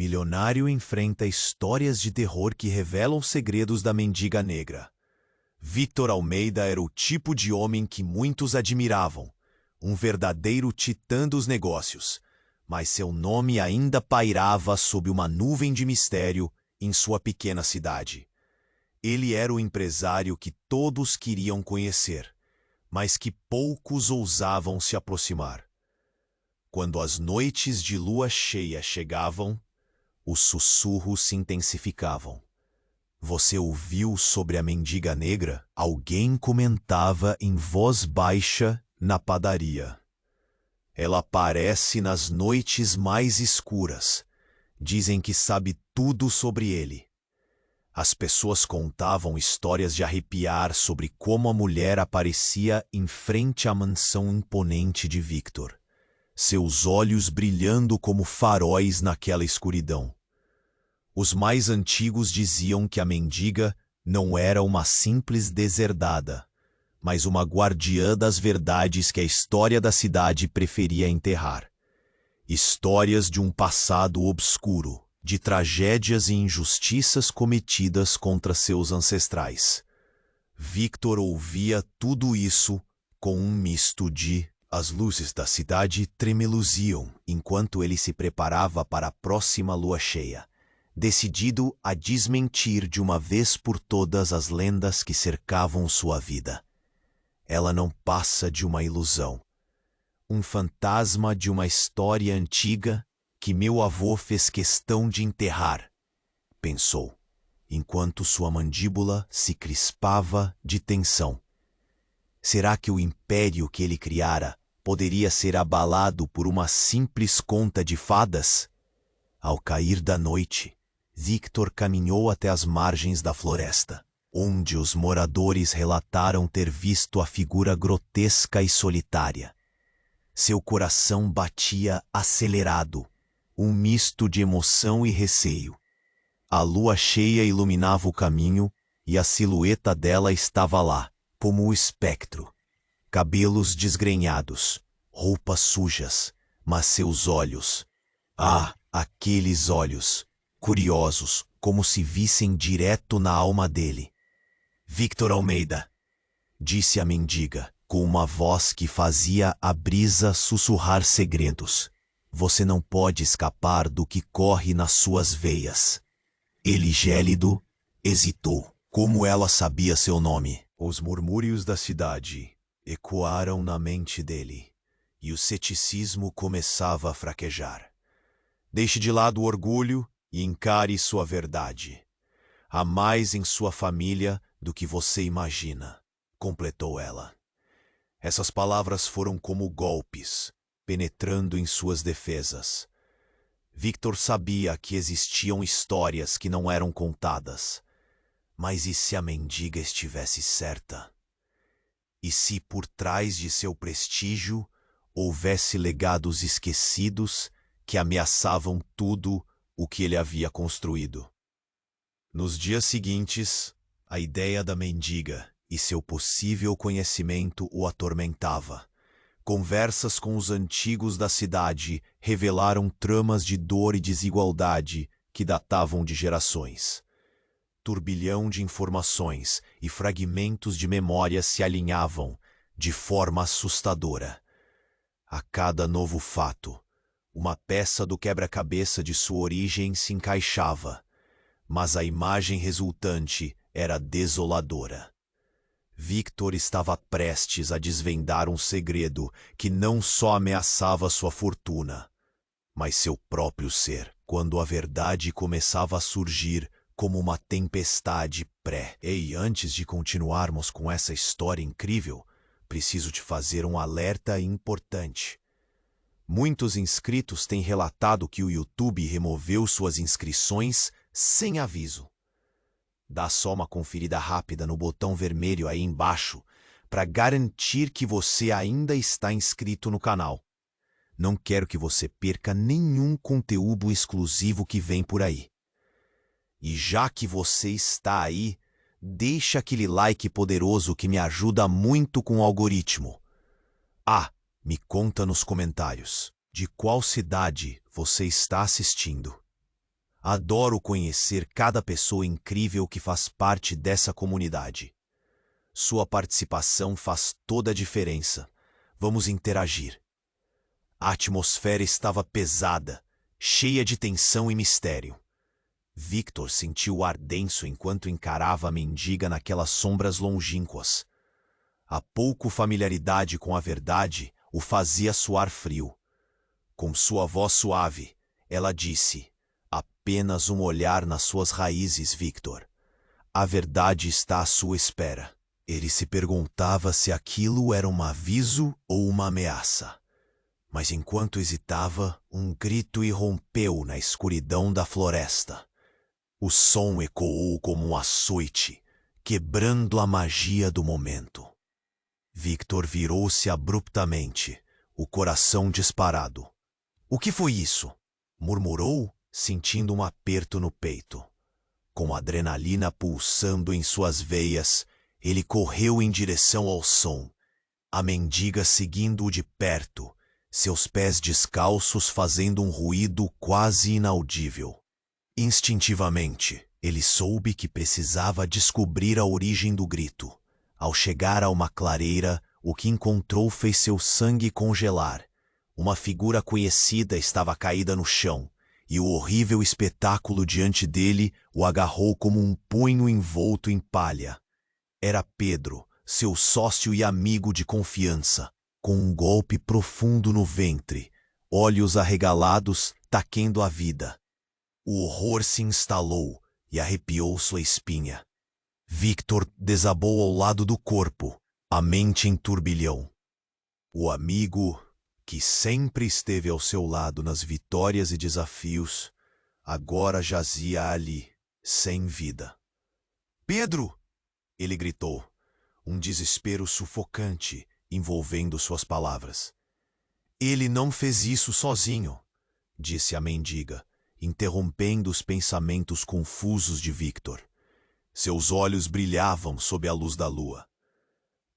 milionário enfrenta histórias de terror que revelam segredos da mendiga negra. Victor Almeida era o tipo de homem que muitos admiravam, um verdadeiro titã dos negócios, mas seu nome ainda pairava sob uma nuvem de mistério em sua pequena cidade. Ele era o empresário que todos queriam conhecer, mas que poucos ousavam se aproximar. Quando as noites de lua cheia chegavam, os sussurros se intensificavam. Você ouviu sobre a mendiga negra? Alguém comentava em voz baixa na padaria. Ela aparece nas noites mais escuras. Dizem que sabe tudo sobre ele. As pessoas contavam histórias de arrepiar sobre como a mulher aparecia em frente à mansão imponente de Victor, seus olhos brilhando como faróis naquela escuridão. Os mais antigos diziam que a mendiga não era uma simples deserdada, mas uma guardiã das verdades que a história da cidade preferia enterrar. Histórias de um passado obscuro, de tragédias e injustiças cometidas contra seus ancestrais. Victor ouvia tudo isso com um misto de... As luzes da cidade tremeluziam enquanto ele se preparava para a próxima lua cheia, decidido a desmentir de uma vez por todas as lendas que cercavam sua vida. Ela não passa de uma ilusão, um fantasma de uma história antiga que meu avô fez questão de enterrar, pensou, enquanto sua mandíbula se crispava de tensão. Será que o império que ele criara poderia ser abalado por uma simples conta de fadas? Ao cair da noite, Victor caminhou até as margens da floresta, onde os moradores relataram ter visto a figura grotesca e solitária. Seu coração batia acelerado, um misto de emoção e receio. A lua cheia iluminava o caminho e a silhueta dela estava lá, como o espectro. Cabelos desgrenhados, roupas sujas, mas seus olhos... Ah, aqueles olhos, curiosos, como se vissem direto na alma dele. Victor Almeida, disse a mendiga, com uma voz que fazia a brisa sussurrar segredos. Você não pode escapar do que corre nas suas veias. Ele, gélido, hesitou. Como ela sabia seu nome? Os murmúrios da cidade ecoaram na mente dele, e o ceticismo começava a fraquejar. Deixe de lado o orgulho e encare sua verdade. Há mais em sua família do que você imagina, completou ela. Essas palavras foram como golpes, penetrando em suas defesas. Victor sabia que existiam histórias que não eram contadas. Mas e se a mendiga estivesse certa? E se por trás de seu prestígio houvesse legados esquecidos que ameaçavam tudo o que ele havia construído? Nos dias seguintes, a ideia da mendiga e seu possível conhecimento o atormentava. Conversas com os antigos da cidade revelaram tramas de dor e desigualdade que datavam de gerações. Turbilhão de informações e fragmentos de memória se alinhavam de forma assustadora. A cada novo fato, uma peça do quebra-cabeça de sua origem se encaixava, mas a imagem resultante era desoladora. Victor estava prestes a desvendar um segredo que não só ameaçava sua fortuna, mas seu próprio ser, quando a verdade começava a surgir como uma tempestade pré. E antes de continuarmos com essa história incrível, preciso te fazer um alerta importante. Muitos inscritos têm relatado que o YouTube removeu suas inscrições sem aviso. Dá só uma conferida rápida no botão vermelho aí embaixo para garantir que você ainda está inscrito no canal. Não quero que você perca nenhum conteúdo exclusivo que vem por aí. E já que você está aí, deixa aquele like poderoso que me ajuda muito com o algoritmo. Ah, me conta nos comentários de qual cidade você está assistindo. Adoro conhecer cada pessoa incrível que faz parte dessa comunidade. Sua participação faz toda a diferença. Vamos interagir. A atmosfera estava pesada, cheia de tensão e mistério. Victor sentiu o ar denso enquanto encarava a mendiga naquelas sombras longínquas. A pouco familiaridade com a verdade o fazia suar frio. Com sua voz suave, ela disse: apenas um olhar nas suas raízes, Victor. A verdade está à sua espera. Ele se perguntava se aquilo era um aviso ou uma ameaça. Mas enquanto hesitava, um grito irrompeu na escuridão da floresta. O som ecoou como um açoite, quebrando a magia do momento. Victor virou-se abruptamente, o coração disparado. "O que foi isso?" murmurou, sentindo um aperto no peito. Com a adrenalina pulsando em suas veias, ele correu em direção ao som, a mendiga seguindo-o de perto, seus pés descalços fazendo um ruído quase inaudível. Instintivamente, ele soube que precisava descobrir a origem do grito. Ao chegar a uma clareira, o que encontrou fez seu sangue congelar. Uma figura conhecida estava caída no chão, e o horrível espetáculo diante dele o agarrou como um punho envolto em palha. Era Pedro, seu sócio e amigo de confiança, com um golpe profundo no ventre, olhos arregalados, taquendo a vida. O horror se instalou e arrepiou sua espinha. Victor desabou ao lado do corpo, a mente em turbilhão. O amigo, que sempre esteve ao seu lado nas vitórias e desafios, agora jazia ali, sem vida. "Pedro!" ele gritou, um desespero sufocante envolvendo suas palavras. "Ele não fez isso sozinho", disse a mendiga, interrompendo os pensamentos confusos de Victor. Seus olhos brilhavam sob a luz da lua.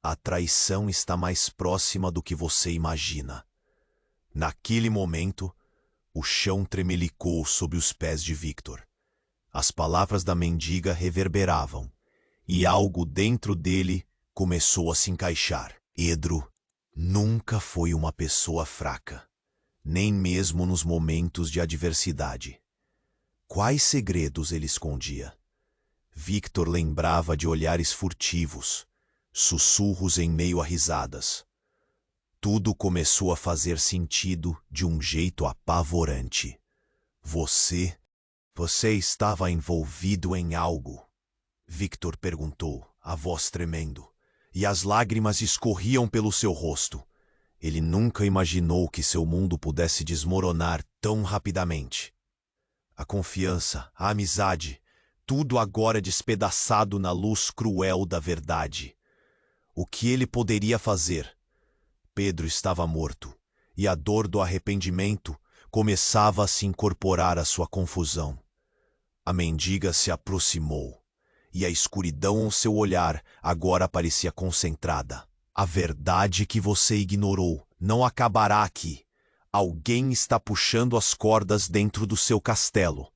"A traição está mais próxima do que você imagina." Naquele momento, o chão tremelicou sob os pés de Victor. As palavras da mendiga reverberavam, e algo dentro dele começou a se encaixar. Pedro nunca foi uma pessoa fraca, nem mesmo nos momentos de adversidade. Quais segredos ele escondia? Victor lembrava de olhares furtivos, sussurros em meio a risadas. Tudo começou a fazer sentido de um jeito apavorante. Você estava envolvido em algo?" Victor perguntou, a voz tremendo, e as lágrimas escorriam pelo seu rosto. Ele nunca imaginou que seu mundo pudesse desmoronar tão rapidamente. A confiança, a amizade, tudo agora despedaçado na luz cruel da verdade. O que ele poderia fazer? Pedro estava morto, e a dor do arrependimento começava a se incorporar à sua confusão. A mendiga se aproximou, e a escuridão ao seu olhar agora parecia concentrada. "A verdade que você ignorou não acabará aqui. Alguém está puxando as cordas dentro do seu castelo.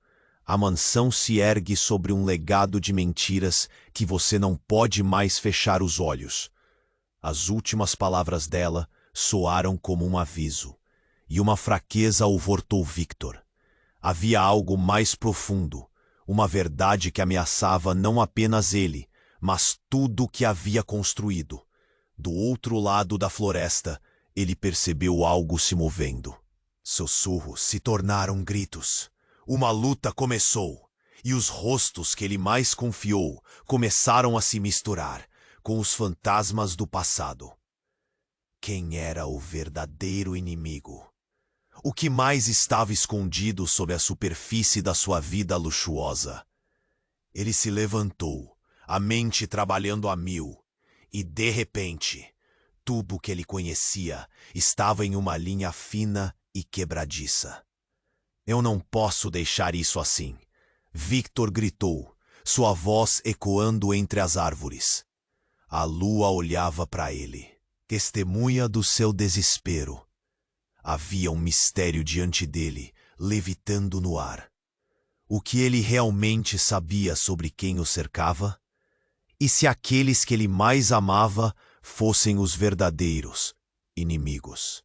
A mansão se ergue sobre um legado de mentiras que você não pode mais fechar os olhos." As últimas palavras dela soaram como um aviso, e uma fraqueza alvortou Victor. Havia algo mais profundo, uma verdade que ameaçava não apenas ele, mas tudo o que havia construído. Do outro lado da floresta, ele percebeu algo se movendo. Sussurros se tornaram gritos. Uma luta começou, e os rostos que ele mais confiou começaram a se misturar com os fantasmas do passado. Quem era o verdadeiro inimigo? O que mais estava escondido sob a superfície da sua vida luxuosa? Ele se levantou, a mente trabalhando a mil, e de repente, tudo o que ele conhecia estava em uma linha fina e quebradiça. "Eu não posso deixar isso assim", Victor gritou, sua voz ecoando entre as árvores. A lua olhava para ele, testemunha do seu desespero. Havia um mistério diante dele, levitando no ar. o que ele realmente sabia sobre quem o cercava? E se aqueles que ele mais amava fossem os verdadeiros inimigos?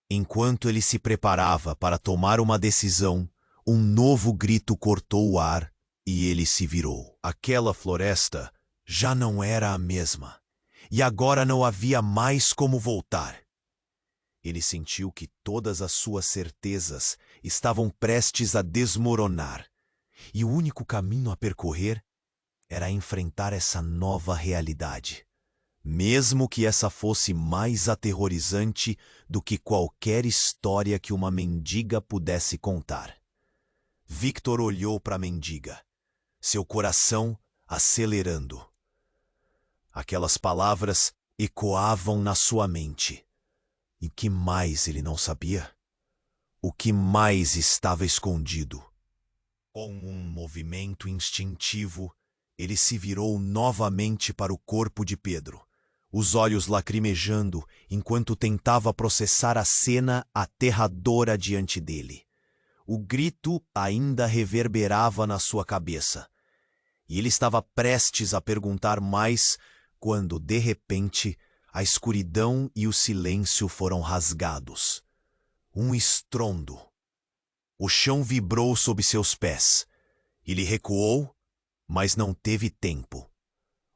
Enquanto ele se preparava para tomar uma decisão, um novo grito cortou o ar e ele se virou. Aquela floresta já não era a mesma, e agora não havia mais como voltar. Ele sentiu que todas as suas certezas estavam prestes a desmoronar, e o único caminho a percorrer era enfrentar essa nova realidade, mesmo que essa fosse mais aterrorizante do que qualquer história que uma mendiga pudesse contar. Victor olhou para a mendiga, seu coração acelerando. Aquelas palavras ecoavam na sua mente. E o que mais ele não sabia? O que mais estava escondido? Com um movimento instintivo, ele se virou novamente para o corpo de Pedro, os olhos lacrimejando enquanto tentava processar a cena aterradora diante dele. O grito ainda reverberava na sua cabeça, e ele estava prestes a perguntar mais quando, de repente, a escuridão e o silêncio foram rasgados. Um estrondo. O chão vibrou sob seus pés. Ele recuou, mas não teve tempo.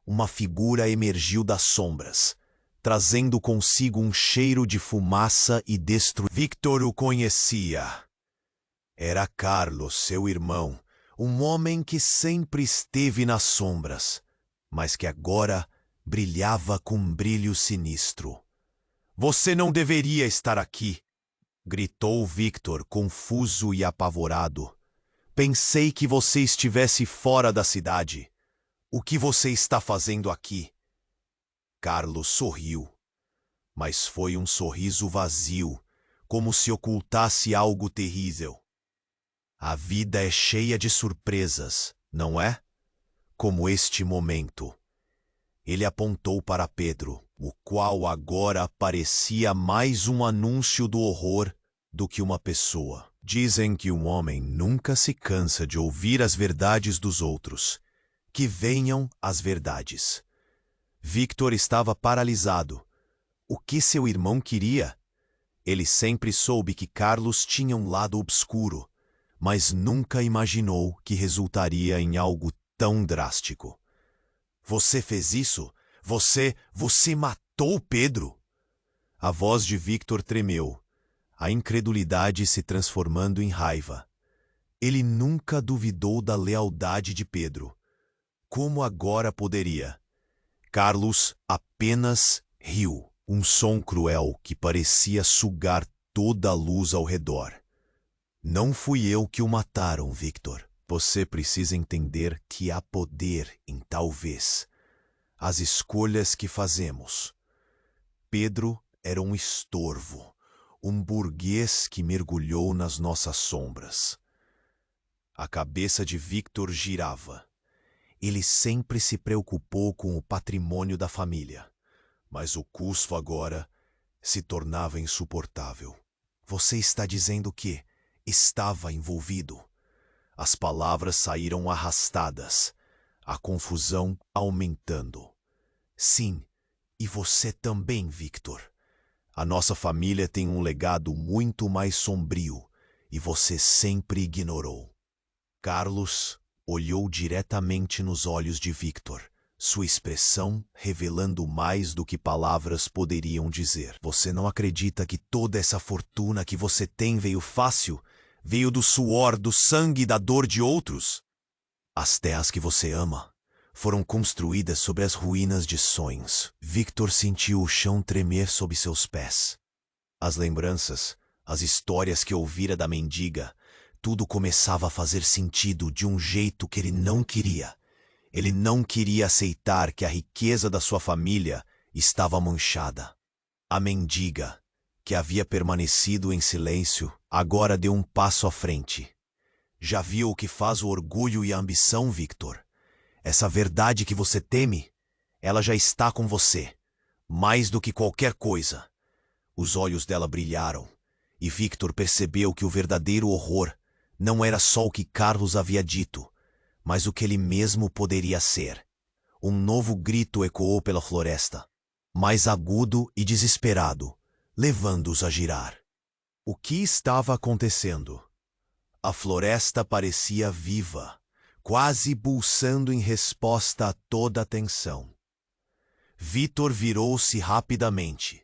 Uma figura emergiu das sombras, trazendo consigo um cheiro de fumaça e destruição. Victor o conhecia. Era Carlos, seu irmão, um homem que sempre esteve nas sombras, mas que agora brilhava com um brilho sinistro. Você não deveria estar aqui, gritou Victor, confuso e apavorado. Pensei que você estivesse fora da cidade. O que você está fazendo aqui? Carlos sorriu, mas foi um sorriso vazio, como se ocultasse algo terrível. A vida é cheia de surpresas, não é? Como este momento. Ele apontou para Pedro, o qual agora parecia mais um anúncio do horror do que uma pessoa. Dizem que um homem nunca se cansa de ouvir as verdades dos outros. Que venham as verdades. Victor estava paralisado. O que seu irmão queria? Ele sempre soube que Carlos tinha um lado obscuro, mas nunca imaginou que resultaria em algo tão drástico. Você fez isso? Você matou Pedro? A voz de Victor tremeu, a incredulidade se transformando em raiva. Ele nunca duvidou da lealdade de Pedro. Como agora poderia? Carlos apenas riu, um som cruel que parecia sugar toda a luz ao redor. Não fui eu que o mataram, Victor. Você precisa entender que há poder em talvez as escolhas que fazemos. Pedro era um estorvo, um burguês que mergulhou nas nossas sombras. A cabeça de Victor girava. Ele sempre se preocupou com o patrimônio da família, mas o custo agora se tornava insuportável. Você está dizendo que estava envolvido? As palavras saíram arrastadas, a confusão aumentando. Sim, e você também, Victor. A nossa família tem um legado muito mais sombrio e você sempre ignorou. Carlos olhou diretamente nos olhos de Victor, sua expressão revelando mais do que palavras poderiam dizer. Você não acredita que toda essa fortuna que você tem veio fácil? Veio do suor, do sangue e da dor de outros? As terras que você ama foram construídas sobre as ruínas de sonhos. Victor sentiu o chão tremer sob seus pés. As lembranças, as histórias que ouvira da mendiga, tudo começava a fazer sentido de um jeito que ele não queria. Ele não queria aceitar que a riqueza da sua família estava manchada. A mendiga, que havia permanecido em silêncio, agora deu um passo à frente. Já viu o que faz o orgulho e a ambição, Victor? Essa verdade que você teme, ela já está com você, mais do que qualquer coisa. Os olhos dela brilharam, e Victor percebeu que o verdadeiro horror não era só o que Carlos havia dito, mas o que ele mesmo poderia ser. Um novo grito ecoou pela floresta, mais agudo e desesperado, levando-os a girar. O que estava acontecendo? A floresta parecia viva, quase pulsando em resposta a toda a tensão. Vítor virou-se rapidamente.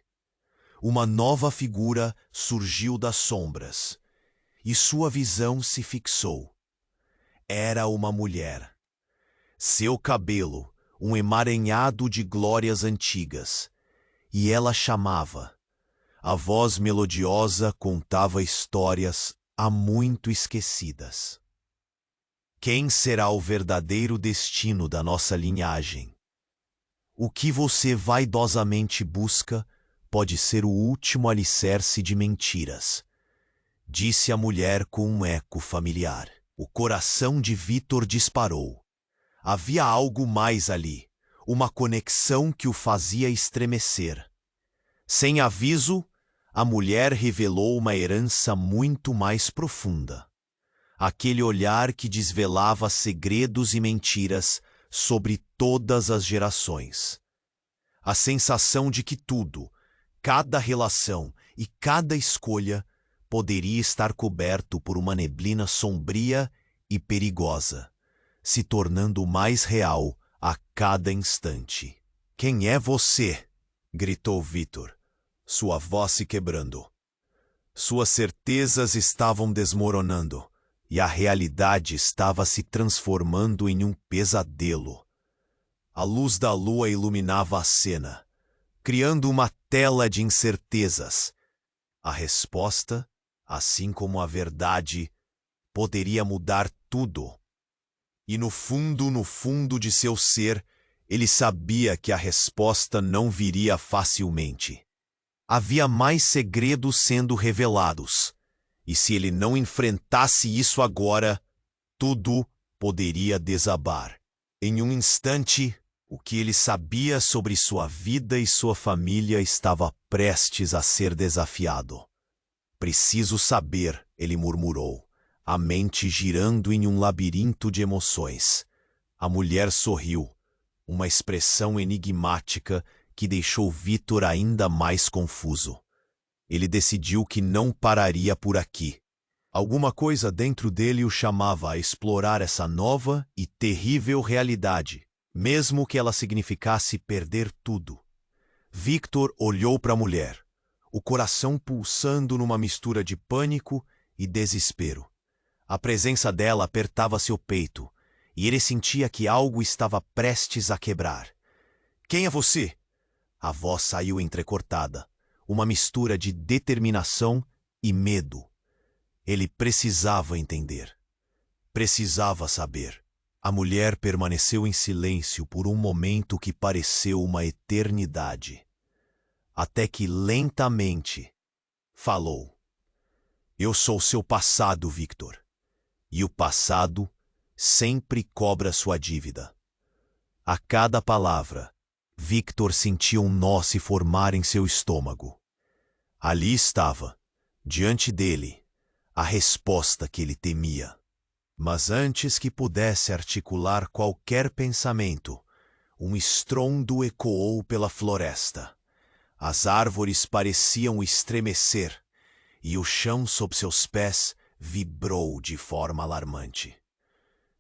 Uma nova figura surgiu das sombras, e sua visão se fixou. Era uma mulher. Seu cabelo, um emaranhado de glórias antigas, e ela chamava. A voz melodiosa contava histórias há muito esquecidas. Quem será o verdadeiro destino da nossa linhagem? O que você vaidosamente busca pode ser o último alicerce de mentiras, disse a mulher com um eco familiar. O coração de Vítor disparou. Havia algo mais ali, uma conexão que o fazia estremecer. Sem aviso, a mulher revelou uma herança muito mais profunda. Aquele olhar que desvelava segredos e mentiras sobre todas as gerações. A sensação de que tudo, cada relação e cada escolha poderia estar coberto por uma neblina sombria e perigosa, se tornando mais real a cada instante. Quem é você? Gritou Vítor, sua voz se quebrando. Suas certezas estavam desmoronando e a realidade estava se transformando em um pesadelo. A luz da lua iluminava a cena, criando uma tela de incertezas. A resposta, assim como a verdade, poderia mudar tudo. E no fundo de seu ser, ele sabia que a resposta não viria facilmente. Havia mais segredos sendo revelados, e se ele não enfrentasse isso agora, tudo poderia desabar. Em um instante, o que ele sabia sobre sua vida e sua família estava prestes a ser desafiado. Preciso saber, ele murmurou, a mente girando em um labirinto de emoções. A mulher sorriu, uma expressão enigmática que deixou Vítor ainda mais confuso. Ele decidiu que não pararia por aqui. Alguma coisa dentro dele o chamava a explorar essa nova e terrível realidade, mesmo que ela significasse perder tudo. Vítor olhou para a mulher, o coração pulsando numa mistura de pânico e desespero. A presença dela apertava seu peito, e ele sentia que algo estava prestes a quebrar. Quem é você? A voz saiu entrecortada, uma mistura de determinação e medo. Ele precisava entender. Precisava saber. A mulher permaneceu em silêncio por um momento que pareceu uma eternidade. Até que lentamente falou. Eu sou seu passado, Vítor. E o passado sempre cobra sua dívida. A cada palavra, Vítor sentia um nó se formar em seu estômago. Ali estava, diante dele, a resposta que ele temia. Mas antes que pudesse articular qualquer pensamento, um estrondo ecoou pela floresta. As árvores pareciam estremecer, e o chão sob seus pés vibrou de forma alarmante.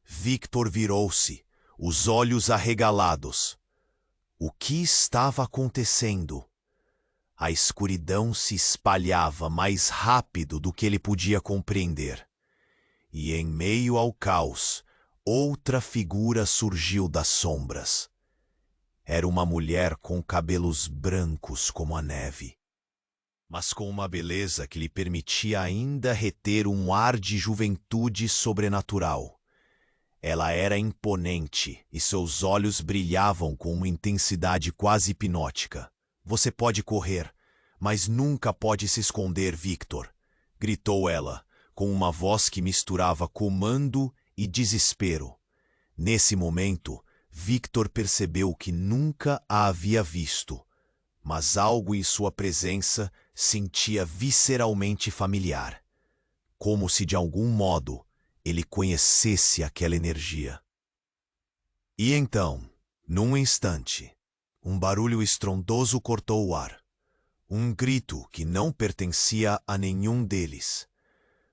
Vítor virou-se, os olhos arregalados. O que estava acontecendo? A escuridão se espalhava mais rápido do que ele podia compreender. E em meio ao caos, outra figura surgiu das sombras. Era uma mulher com cabelos brancos como a neve, mas com uma beleza que lhe permitia ainda reter um ar de juventude sobrenatural. Ela era imponente e seus olhos brilhavam com uma intensidade quase hipnótica. Você pode correr, mas nunca pode se esconder, Vítor, gritou ela, com uma voz que misturava comando e desespero. Nesse momento, Vítor percebeu que nunca a havia visto, mas algo em sua presença sentia visceralmente familiar. como se de algum modo ele conhecesse aquela energia. E então, num instante, um barulho estrondoso cortou o ar. Um grito que não pertencia a nenhum deles.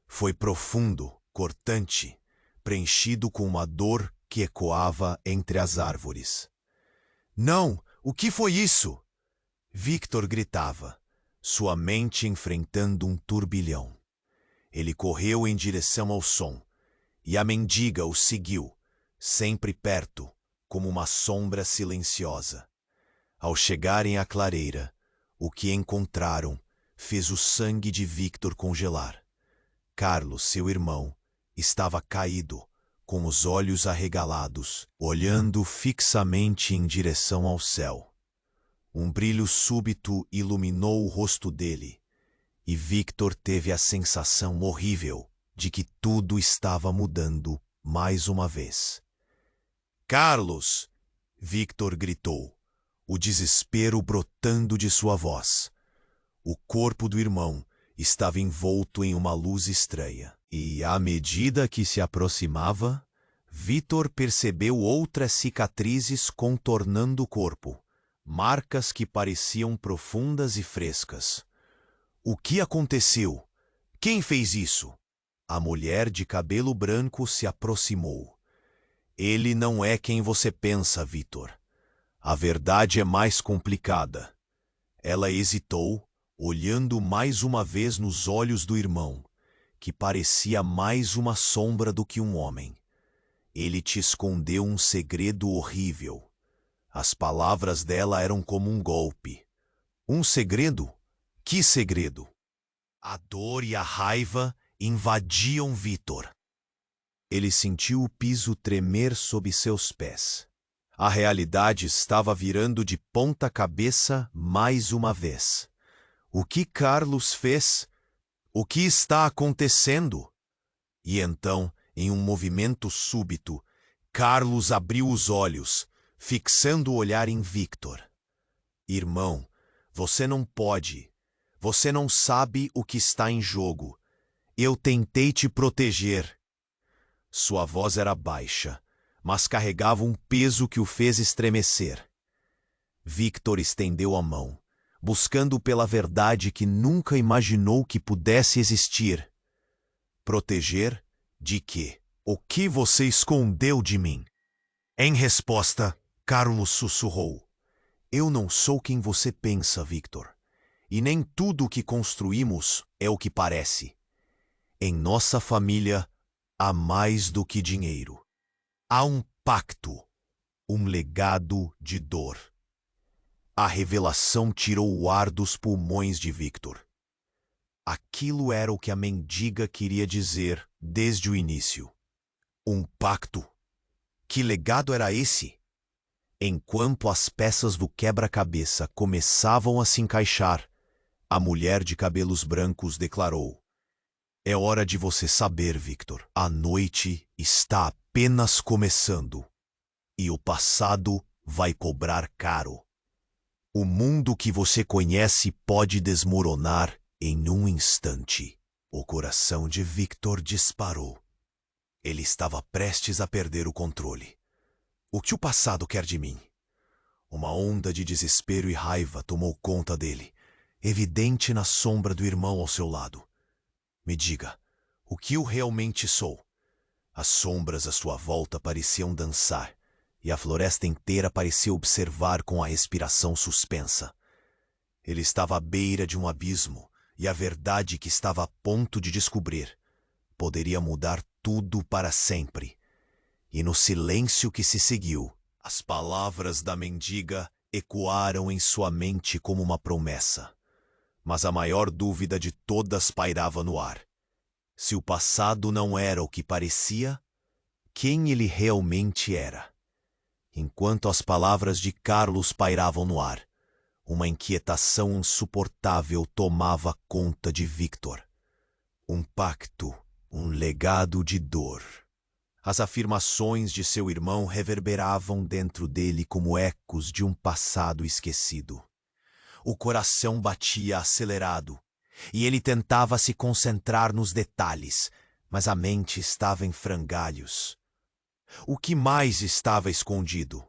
Foi profundo, cortante, preenchido com uma dor que ecoava entre as árvores. Não! O que foi isso? Victor gritava, sua mente enfrentando um turbilhão. Ele correu em direção ao som, e a mendiga o seguiu, sempre perto, como uma sombra silenciosa. Ao chegarem à clareira, o que encontraram fez o sangue de Victor congelar. Carlos, seu irmão, estava caído, com os olhos arregalados, olhando fixamente em direção ao céu. Um brilho súbito iluminou o rosto dele, e Victor teve a sensação horrível de que tudo estava mudando mais uma vez. Carlos! Victor gritou, o desespero brotando de sua voz. O corpo do irmão estava envolto em uma luz estranha, e, à medida que se aproximava, Victor percebeu outras cicatrizes contornando o corpo, marcas que pareciam profundas e frescas. O que aconteceu? Quem fez isso? A mulher de cabelo branco se aproximou. Ele não é quem você pensa, Victor. A verdade é mais complicada. Ela hesitou, olhando mais uma vez nos olhos do irmão, que parecia mais uma sombra do que um homem. Ele te escondeu um segredo horrível. As palavras dela eram como um golpe. Um segredo? Que segredo? A dor e a raiva invadiam Victor. Ele sentiu o piso tremer sob seus pés. A realidade estava virando de ponta cabeça mais uma vez. O que Carlos fez? O que está acontecendo? E então, em um movimento súbito, Carlos abriu os olhos, fixando o olhar em Victor. Irmão, você não pode. Você não sabe o que está em jogo. Eu tentei te proteger. Sua voz era baixa, mas carregava um peso que o fez estremecer. Victor estendeu a mão, buscando pela verdade que nunca imaginou que pudesse existir. Proteger? De quê? O que você escondeu de mim? Em resposta, Carlos sussurrou. Eu não sou quem você pensa, Victor. E nem tudo o que construímos é o que parece. Em nossa família, há mais do que dinheiro. Há um pacto, um legado de dor. A revelação tirou o ar dos pulmões de Victor. Aquilo era o que a mendiga queria dizer desde o início. Um pacto? Que legado era esse? Enquanto as peças do quebra-cabeça começavam a se encaixar, a mulher de cabelos brancos declarou: é hora de você saber, Victor. A noite está apenas começando. E o passado vai cobrar caro. O mundo que você conhece pode desmoronar em um instante. O coração de Victor disparou. Ele estava prestes a perder o controle. O que o passado quer de mim? Uma onda de desespero e raiva tomou conta dele, evidente na sombra do irmão ao seu lado. Me diga, o que eu realmente sou? As sombras à sua volta pareciam dançar, e a floresta inteira parecia observar com a respiração suspensa. Ele estava à beira de um abismo, e a verdade que estava a ponto de descobrir poderia mudar tudo para sempre. E no silêncio que se seguiu, as palavras da mendiga ecoaram em sua mente como uma promessa. Mas a maior dúvida de todas pairava no ar. Se o passado não era o que parecia, quem ele realmente era? Enquanto as palavras de Carlos pairavam no ar, uma inquietação insuportável tomava conta de Victor. Um pacto, um legado de dor. As afirmações de seu irmão reverberavam dentro dele como ecos de um passado esquecido. O coração batia acelerado, e ele tentava se concentrar nos detalhes, mas a mente estava em frangalhos. O que mais estava escondido?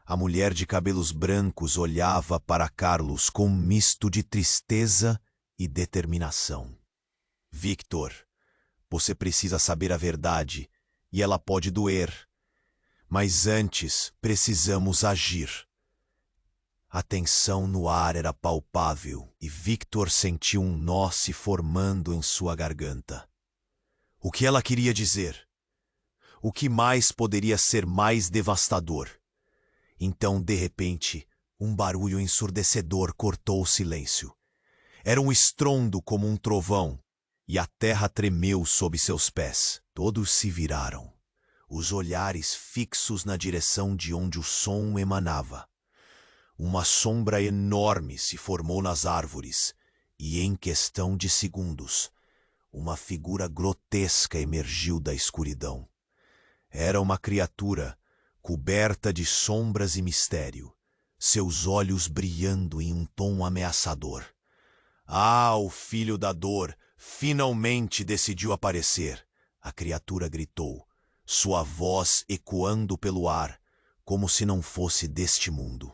A mulher de cabelos brancos olhava para Carlos com um misto de tristeza e determinação. Victor, você precisa saber a verdade, e ela pode doer. Mas antes, precisamos agir. A tensão no ar era palpável e Victor sentiu um nó se formando em sua garganta. O que ela queria dizer? O que mais poderia ser mais devastador? Então, de repente, um barulho ensurdecedor cortou o silêncio. Era um estrondo como um trovão, e a terra tremeu sob seus pés. Todos se viraram, os olhares fixos na direção de onde o som emanava. Uma sombra enorme se formou nas árvores, e em questão de segundos, uma figura grotesca emergiu da escuridão. Era uma criatura, coberta de sombras e mistério, seus olhos brilhando em um tom ameaçador. Ah, o filho da dor finalmente decidiu aparecer! A criatura gritou, sua voz ecoando pelo ar, como se não fosse deste mundo.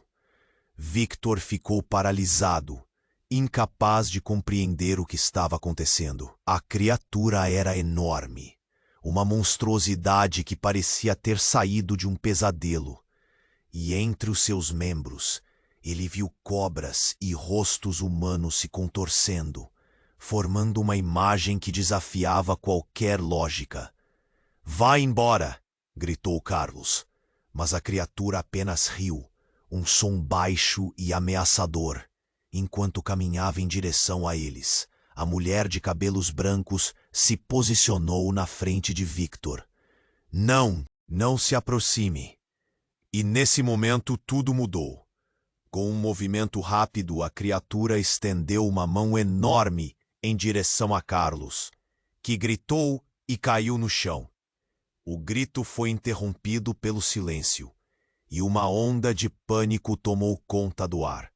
Victor ficou paralisado, incapaz de compreender o que estava acontecendo. A criatura era enorme, uma monstruosidade que parecia ter saído de um pesadelo. E entre os seus membros, ele viu cobras e rostos humanos se contorcendo, formando uma imagem que desafiava qualquer lógica. "Vá embora!" gritou Carlos, mas a criatura apenas riu, um som baixo e ameaçador, enquanto caminhava em direção a eles. A mulher de cabelos brancos se posicionou na frente de Victor. "Não, não se aproxime!" E nesse momento tudo mudou. Com um movimento rápido, a criatura estendeu uma mão enorme em direção a Carlos, que gritou e caiu no chão. O grito foi interrompido pelo silêncio, e uma onda de pânico tomou conta do ar.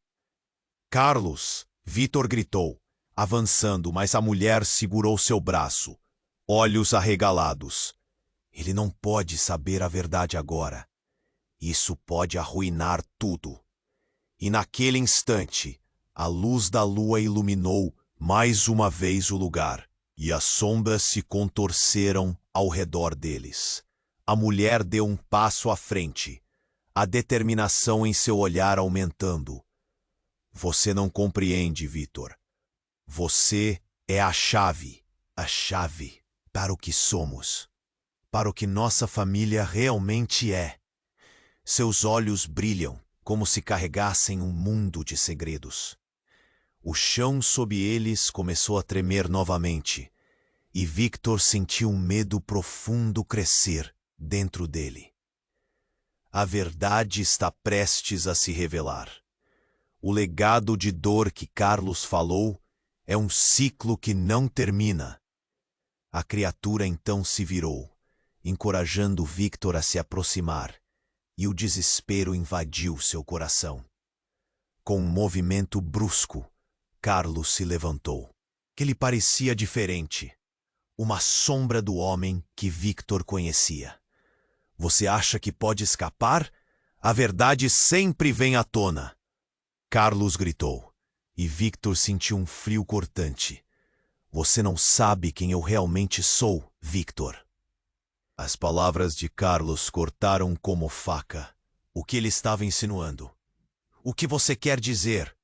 "Carlos!" Victor gritou, avançando, mas a mulher segurou seu braço, olhos arregalados. Ele não pode saber a verdade agora. Isso pode arruinar tudo. E naquele instante, a luz da lua iluminou mais uma vez o lugar, e as sombras se contorceram ao redor deles. A mulher deu um passo à frente, a determinação em seu olhar aumentando. "Você não compreende, Victor. Você é a chave para o que somos, para o que nossa família realmente é." Seus olhos brilham, como se carregassem um mundo de segredos. O chão sob eles começou a tremer novamente, e Victor sentiu um medo profundo crescer dentro dele. A verdade está prestes a se revelar. O legado de dor que Carlos falou é um ciclo que não termina. A criatura então se virou, encorajando Victor a se aproximar, e o desespero invadiu seu coração. Com um movimento brusco, Carlos se levantou. Ele parecia diferente, uma sombra do homem que Victor conhecia. "Você acha que pode escapar? A verdade sempre vem à tona!" Carlos gritou, e Victor sentiu um frio cortante. "Você não sabe quem eu realmente sou, Victor." As palavras de Carlos cortaram como faca. O que ele estava insinuando? "O que você quer dizer?"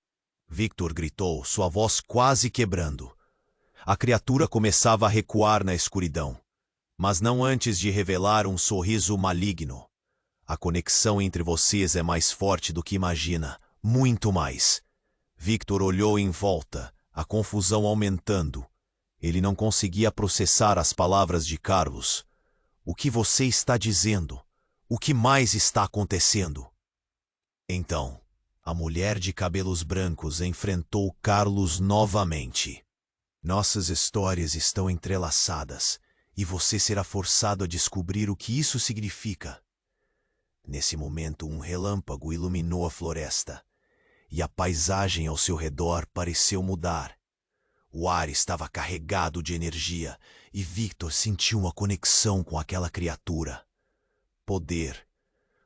Victor gritou, sua voz quase quebrando. A criatura começava a recuar na escuridão, mas não antes de revelar um sorriso maligno. "A conexão entre vocês é mais forte do que imagina, muito mais." Victor olhou em volta, a confusão aumentando. Ele não conseguia processar as palavras de Carlos. "O que você está dizendo? O que mais está acontecendo?" Então, a mulher de cabelos brancos enfrentou Carlos novamente. "Nossas histórias estão entrelaçadas, e você será forçado a descobrir o que isso significa." Nesse momento, um relâmpago iluminou a floresta, e a paisagem ao seu redor pareceu mudar. O ar estava carregado de energia e Victor sentiu uma conexão com aquela criatura. Poder.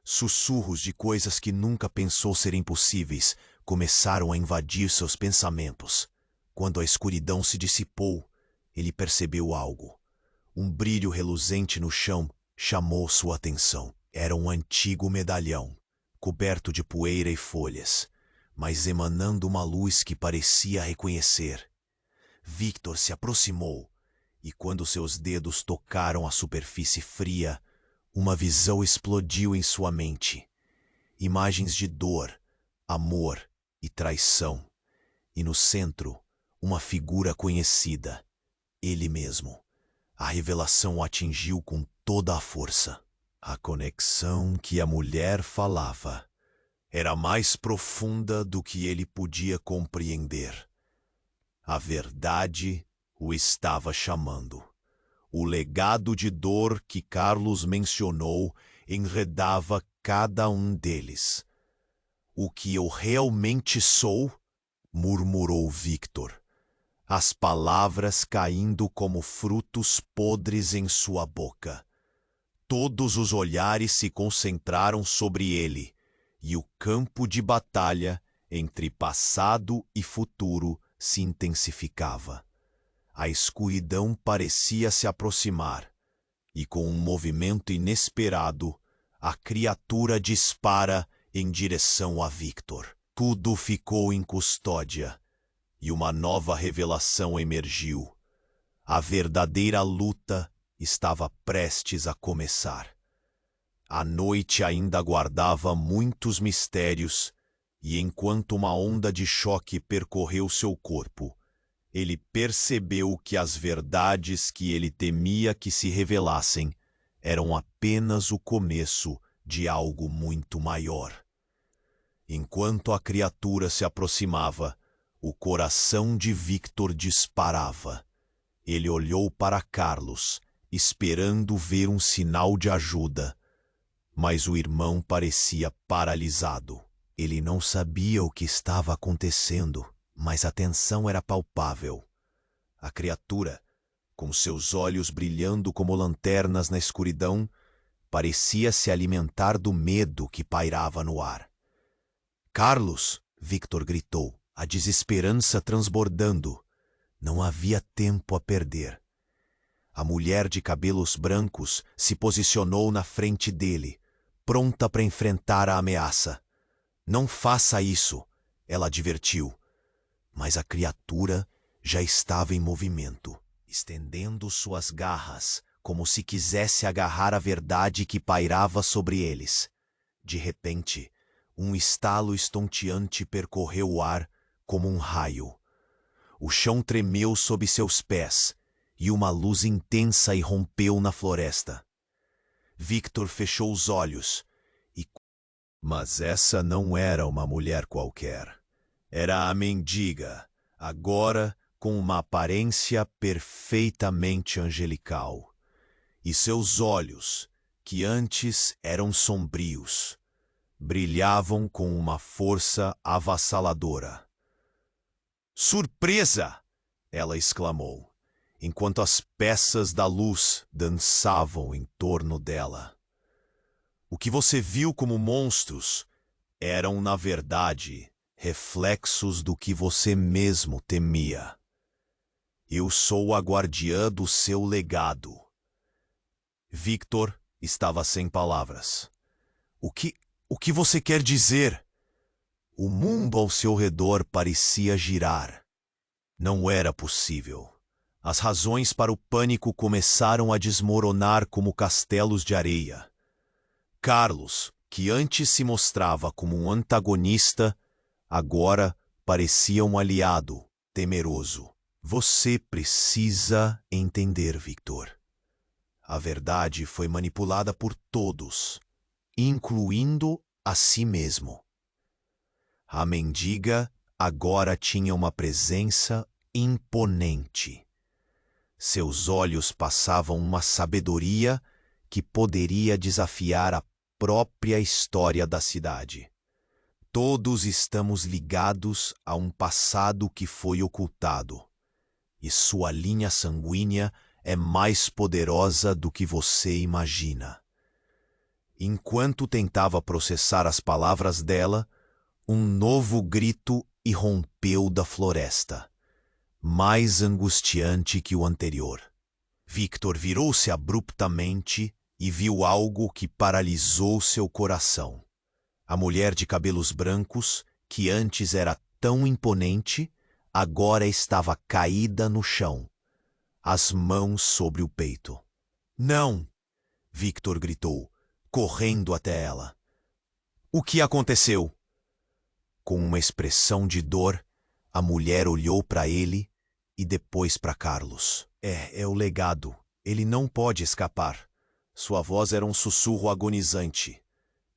Sussurros de coisas que nunca pensou serem possíveis começaram a invadir seus pensamentos. Quando a escuridão se dissipou, ele percebeu algo. Um brilho reluzente no chão chamou sua atenção. Era um antigo medalhão, coberto de poeira e folhas, mas emanando uma luz que parecia reconhecer. Victor se aproximou, e quando seus dedos tocaram a superfície fria, uma visão explodiu em sua mente. Imagens de dor, amor e traição. E no centro, uma figura conhecida, ele mesmo. A revelação o atingiu com toda a força. A conexão que a mulher falava era mais profunda do que ele podia compreender. A verdade o estava chamando. O legado de dor que Carlos mencionou enredava cada um deles. O que eu realmente sou? Murmurou Victor, as palavras caindo como frutos podres em sua boca. Todos os olhares se concentraram sobre ele, e o campo de batalha entre passado e futuro se intensificava. A escuridão parecia se aproximar, e com um movimento inesperado, a criatura dispara em direção a Victor. Tudo ficou em custódia, e uma nova revelação emergiu. A verdadeira luta estava prestes a começar. A noite ainda guardava muitos mistérios, e enquanto uma onda de choque percorreu seu corpo, ele percebeu que as verdades que ele temia que se revelassem eram apenas o começo de algo muito maior. Enquanto a criatura se aproximava, o coração de Victor disparava. Ele olhou para Carlos, esperando ver um sinal de ajuda, mas o irmão parecia paralisado. Ele não sabia o que estava acontecendo, mas a tensão era palpável. A criatura, com seus olhos brilhando como lanternas na escuridão, parecia se alimentar do medo que pairava no ar. "Carlos!" Victor gritou, a desesperança transbordando. Não havia tempo a perder. A mulher de cabelos brancos se posicionou na frente dele, pronta para enfrentar a ameaça. "Não faça isso", ela advertiu. Mas a criatura já estava em movimento, estendendo suas garras, como se quisesse agarrar a verdade que pairava sobre eles. De repente, um estalo estonteante percorreu o ar como um raio. O chão tremeu sob seus pés, e uma luz intensa irrompeu na floresta. Victor fechou os olhos e... Mas essa não era uma mulher qualquer. Era a mendiga, agora com uma aparência perfeitamente angelical. E seus olhos, que antes eram sombrios, brilhavam com uma força avassaladora. "Surpresa!" ela exclamou, enquanto as peças da luz dançavam em torno dela. "O que você viu como monstros eram, na verdade, reflexos do que você mesmo temia. Eu sou a guardiã do seu legado." Victor estava sem palavras. O que você quer dizer?" O mundo ao seu redor parecia girar. Não era possível. As razões para o pânico começaram a desmoronar como castelos de areia. Carlos, que antes se mostrava como um antagonista, agora parecia um aliado, temeroso. "Você precisa entender, Victor. A verdade foi manipulada por todos, incluindo a si mesmo." A mendiga agora tinha uma presença imponente. Seus olhos passavam uma sabedoria que poderia desafiar a própria história da cidade. Todos estamos ligados a um passado que foi ocultado, e sua linha sanguínea é mais poderosa do que você imagina. Enquanto tentava processar as palavras dela, um novo grito irrompeu da floresta, mais angustiante que o anterior. Victor virou-se abruptamente e viu algo que paralisou seu coração. A mulher de cabelos brancos, que antes era tão imponente, agora estava caída no chão, as mãos sobre o peito. "Não!" Victor gritou, correndo até ela. "O que aconteceu?" Com uma expressão de dor, a mulher olhou para ele e depois para Carlos. É o legado. Ele não pode escapar." Sua voz era um sussurro agonizante.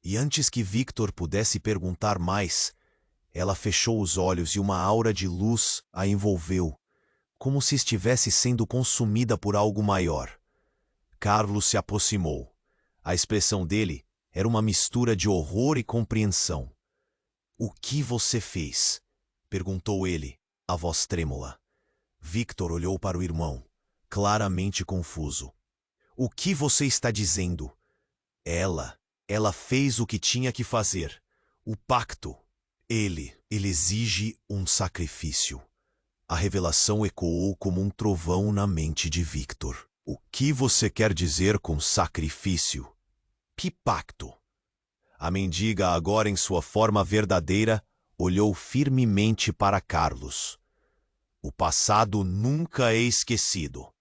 E antes que Victor pudesse perguntar mais, ela fechou os olhos e uma aura de luz a envolveu, como se estivesse sendo consumida por algo maior. Carlos se aproximou. A expressão dele era uma mistura de horror e compreensão. "O que você fez?" perguntou ele, a voz trêmula. Victor olhou para o irmão, claramente confuso. "O que você está dizendo?" Ela fez o que tinha que fazer. O pacto. Ele exige um sacrifício." A revelação ecoou como um trovão na mente de Victor. "O que você quer dizer com sacrifício? Que pacto?" A mendiga, agora em sua forma verdadeira, olhou firmemente para Carlos. "O passado nunca é esquecido.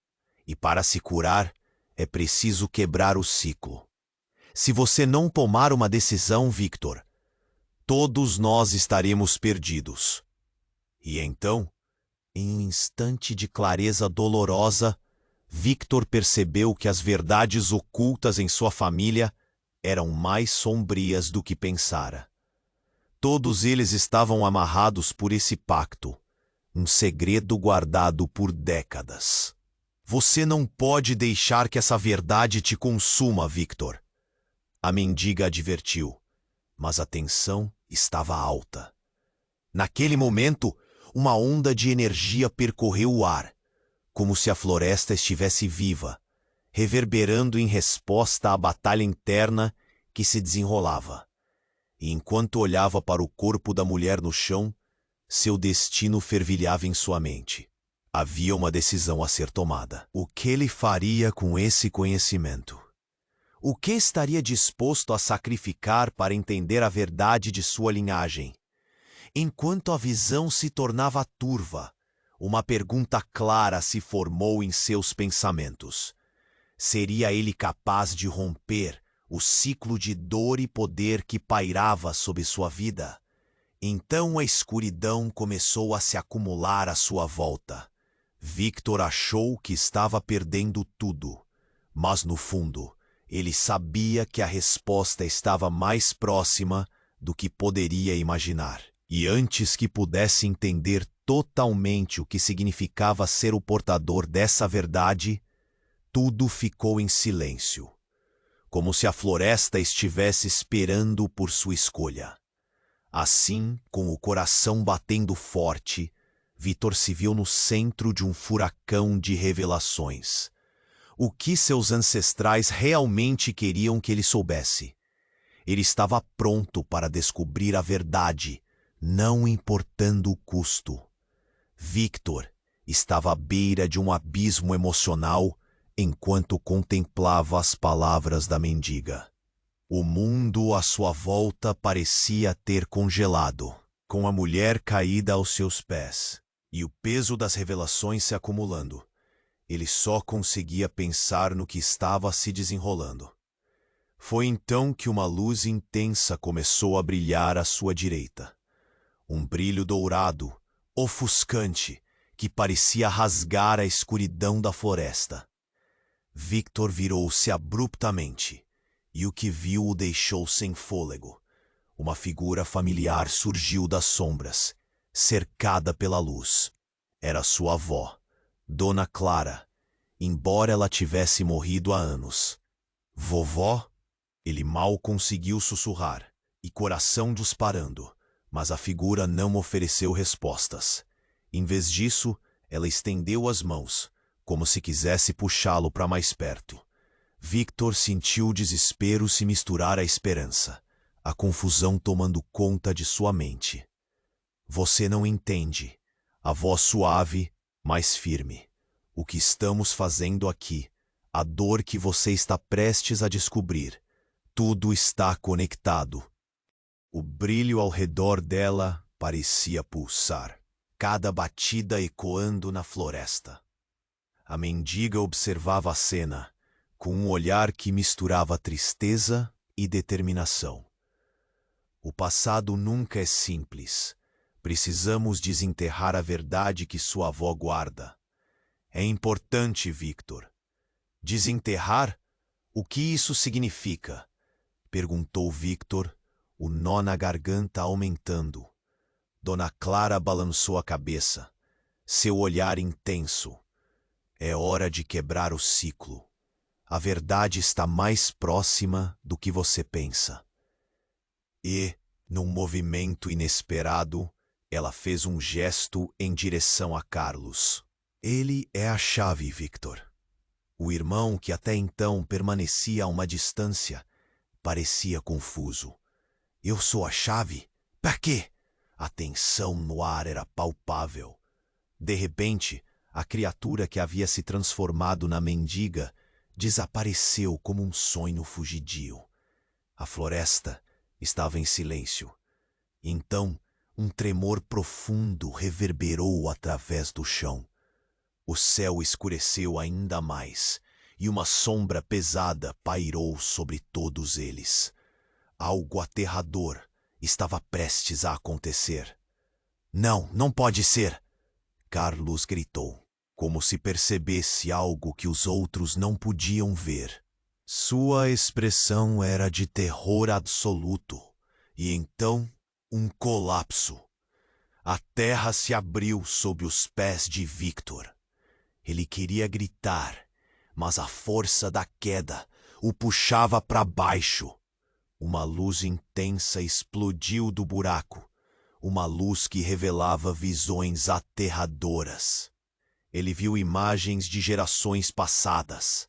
E para se curar, é preciso quebrar o ciclo. Se você não tomar uma decisão, Victor, todos nós estaremos perdidos." E então, em um instante de clareza dolorosa, Victor percebeu que as verdades ocultas em sua família eram mais sombrias do que pensara. Todos eles estavam amarrados por esse pacto, um segredo guardado por décadas. "Você não pode deixar que essa verdade te consuma, Victor." A mendiga advertiu, mas a tensão estava alta. Naquele momento, uma onda de energia percorreu o ar, como se a floresta estivesse viva, reverberando em resposta à batalha interna que se desenrolava. E enquanto olhava para o corpo da mulher no chão, seu destino fervilhava em sua mente. Havia uma decisão a ser tomada. O que ele faria com esse conhecimento? O que estaria disposto a sacrificar para entender a verdade de sua linhagem? Enquanto a visão se tornava turva, uma pergunta clara se formou em seus pensamentos. Seria ele capaz de romper o ciclo de dor e poder que pairava sobre sua vida? Então a escuridão começou a se acumular à sua volta. Victor achou que estava perdendo tudo, mas no fundo, ele sabia que a resposta estava mais próxima do que poderia imaginar. E antes que pudesse entender totalmente o que significava ser o portador dessa verdade, tudo ficou em silêncio, como se a floresta estivesse esperando por sua escolha. Assim, com o coração batendo forte, Victor se viu no centro de um furacão de revelações. O que seus ancestrais realmente queriam que ele soubesse? Ele estava pronto para descobrir a verdade, não importando o custo. Victor estava à beira de um abismo emocional enquanto contemplava as palavras da mendiga. O mundo à sua volta parecia ter congelado, com a mulher caída aos seus pés, e o peso das revelações se acumulando. Ele só conseguia pensar no que estava se desenrolando. Foi então que uma luz intensa começou a brilhar à sua direita. Um brilho dourado, ofuscante, que parecia rasgar a escuridão da floresta. Victor virou-se abruptamente, e o que viu o deixou sem fôlego. Uma figura familiar surgiu das sombras, cercada pela luz. Era sua avó, Dona Clara, embora ela tivesse morrido há anos. "Vovó?" Ele mal conseguiu sussurrar, e coração disparando, mas a figura não ofereceu respostas. Em vez disso, Ela estendeu as mãos, como se quisesse puxá-lo para mais perto. Victor sentiu o desespero se misturar à esperança, a confusão tomando conta de sua mente. Você não entende. A voz suave, mas firme. O que estamos fazendo aqui, a dor que você está prestes a descobrir, tudo está conectado. O brilho ao redor dela parecia pulsar, cada batida ecoando na floresta. A mendiga observava a cena, com um olhar que misturava tristeza e determinação. O passado nunca é simples. Precisamos desenterrar a verdade que sua avó guarda. É importante, Victor. Desenterrar? O que isso significa? Perguntou Victor, o nó na garganta aumentando. Dona Clara balançou a cabeça, seu olhar intenso. É hora de quebrar o ciclo. A verdade está mais próxima do que você pensa. E, num movimento inesperado, ela fez um gesto em direção a Carlos. Ele é a chave, Victor. O irmão, que até então permanecia a uma distância, parecia confuso. Eu sou a chave? Para quê? A tensão no ar era palpável. De repente, a criatura que havia se transformado na mendiga desapareceu como um sonho fugidio. A floresta estava em silêncio. Então, um tremor profundo reverberou através do chão. O céu escureceu ainda mais, e uma sombra pesada pairou sobre todos eles. Algo aterrador estava prestes a acontecer. Não, não pode ser! Carlos gritou, como se percebesse algo que os outros não podiam ver. Sua expressão era de terror absoluto, e então um colapso. A terra se abriu sob os pés de Victor. Ele queria gritar, mas a força da queda o puxava para baixo. Uma luz intensa explodiu do buraco, uma luz que revelava visões aterradoras. Ele viu imagens de gerações passadas.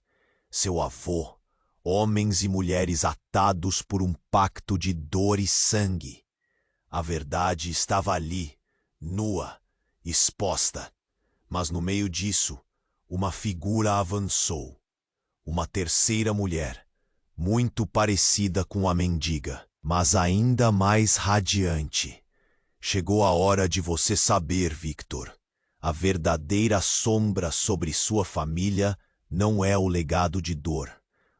Seu avô, homens e mulheres atados por um pacto de dor e sangue. A verdade estava ali, nua, exposta. Mas no meio disso, uma figura avançou. Uma terceira mulher, muito parecida com a mendiga, mas ainda mais radiante. Chegou a hora de você saber, Victor. A verdadeira sombra sobre sua família não é o legado de dor,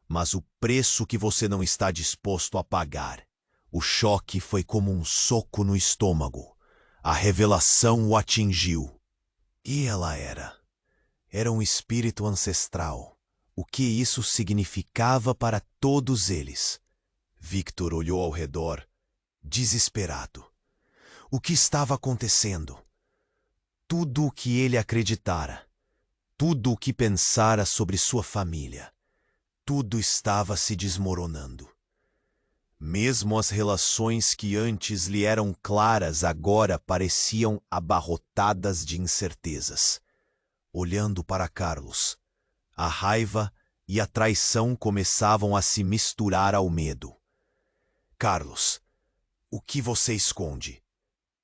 mas o preço que você não está disposto a pagar. O choque foi como um soco no estômago. A revelação o atingiu. E ela era. Era um espírito ancestral. O que isso significava para todos eles? Victor olhou ao redor, desesperado. O que estava acontecendo? Tudo o que ele acreditara, tudo o que pensara sobre sua família, tudo estava se desmoronando. Mesmo as relações que antes lhe eram claras agora pareciam abarrotadas de incertezas. Olhando para Carlos, a raiva e a traição começavam a se misturar ao medo. Carlos, o que você esconde?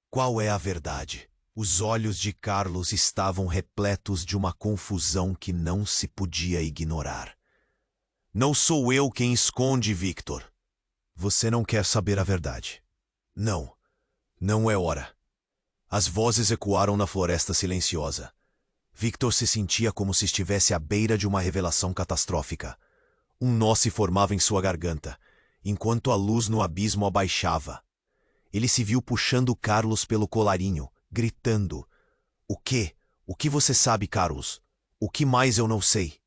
Qual é a verdade? Os olhos de Carlos estavam repletos de uma confusão que não se podia ignorar. Não sou eu quem esconde, Victor. Você não quer saber a verdade. Não, não é hora. As vozes ecoaram na floresta silenciosa. Victor se sentia como se estivesse à beira de uma revelação catastrófica. Um nó se formava em sua garganta, enquanto a luz no abismo abaixava. Ele se viu puxando Carlos pelo colarinho, gritando. O quê? O que você sabe, Carlos? O que mais eu não sei?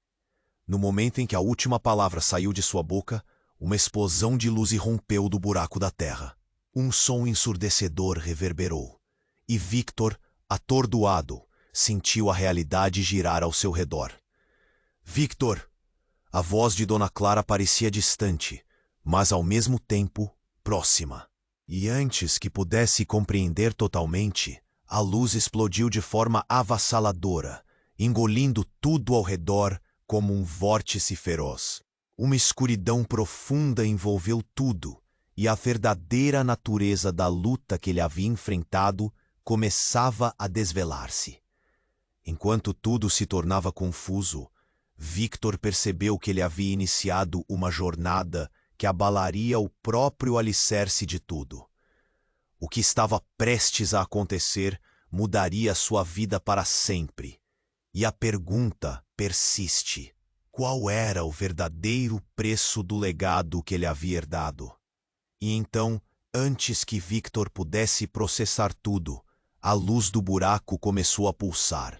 No momento em que a última palavra saiu de sua boca, uma explosão de luz irrompeu do buraco da terra. Um som ensurdecedor reverberou. E Victor, atordoado, sentiu a realidade girar ao seu redor. Victor! A voz de Dona Clara parecia distante, mas ao mesmo tempo próxima. E antes que pudesse compreender totalmente, A luz explodiu de forma avassaladora, engolindo tudo ao redor como um vórtice feroz. Uma escuridão profunda envolveu tudo, e a verdadeira natureza da luta que ele havia enfrentado começava a desvelar-se. Enquanto tudo se tornava confuso, Victor percebeu que ele havia iniciado uma jornada que abalaria o próprio alicerce de tudo. O que estava prestes a acontecer mudaria sua vida para sempre. E a pergunta persiste: qual era o verdadeiro preço do legado que ele havia herdado? E então, antes que Victor pudesse processar tudo, a luz do buraco começou a pulsar.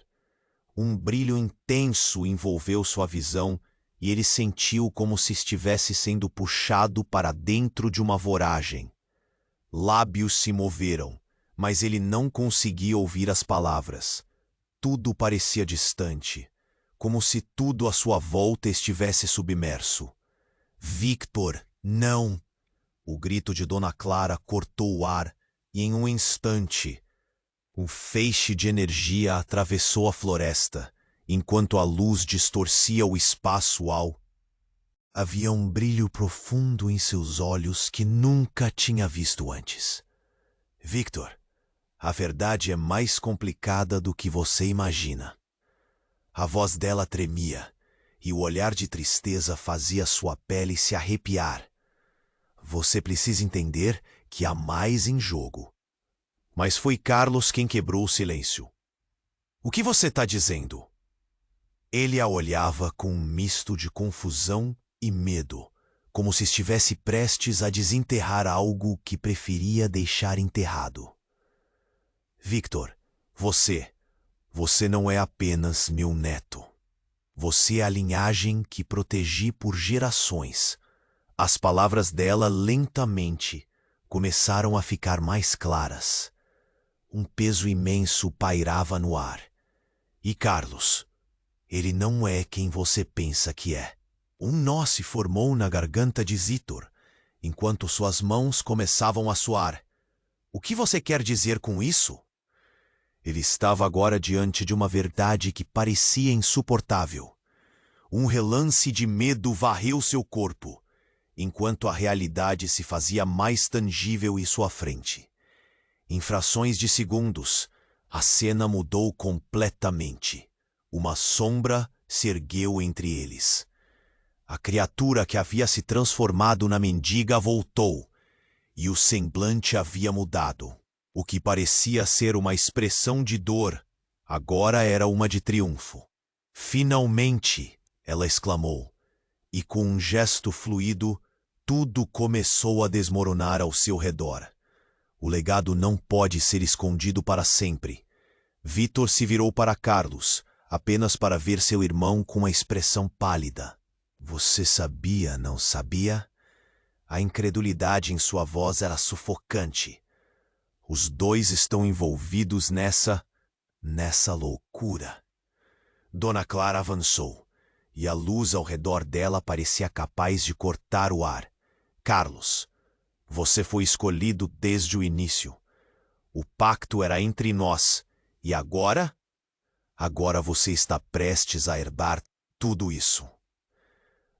Um brilho intenso envolveu sua visão e ele sentiu como se estivesse sendo puxado para dentro de uma voragem. Lábios se moveram, mas ele não conseguia ouvir as palavras. Tudo parecia distante, como se tudo à sua volta estivesse submerso. Victor, não! O grito de Dona Clara cortou o ar e, em um instante, um feixe de energia atravessou a floresta, enquanto a luz distorcia o espaço ao... Havia um brilho profundo em seus olhos que nunca tinha visto antes. Victor, a verdade é mais complicada do que você imagina. A voz dela tremia, e o olhar de tristeza fazia sua pele se arrepiar. Você precisa entender que há mais em jogo. Mas foi Carlos quem quebrou o silêncio. O que você está dizendo? Ele a olhava com um misto de confusão e medo, como se estivesse prestes a desenterrar algo que preferia deixar enterrado. Victor, você não é apenas meu neto. Você é a linhagem que protegi por gerações. As palavras dela lentamente começaram a ficar mais claras. Um peso imenso pairava no ar. E Carlos, ele não é quem você pensa que é. Um nó se formou na garganta de Vítor, enquanto suas mãos começavam a suar. O que você quer dizer com isso? Ele estava agora diante de uma verdade que parecia insuportável. Um relance de medo varreu seu corpo, enquanto a realidade se fazia mais tangível em sua frente. Em frações de segundos, a cena mudou completamente. Uma sombra se ergueu entre eles. A criatura que havia se transformado na mendiga voltou, e o semblante havia mudado. O que parecia ser uma expressão de dor, agora era uma de triunfo. Finalmente, ela exclamou, e com um gesto fluido, tudo começou a desmoronar ao seu redor. O legado não pode ser escondido para sempre. Vítor se virou para Carlos, apenas para ver seu irmão com uma expressão pálida. Você sabia, não sabia? A incredulidade em sua voz era sufocante. Os dois estão envolvidos nessa loucura. Dona Clara avançou, e a luz ao redor dela parecia capaz de cortar o ar. Carlos, você foi escolhido desde o início. O pacto era entre nós, e agora? Agora você está prestes a herdar tudo isso.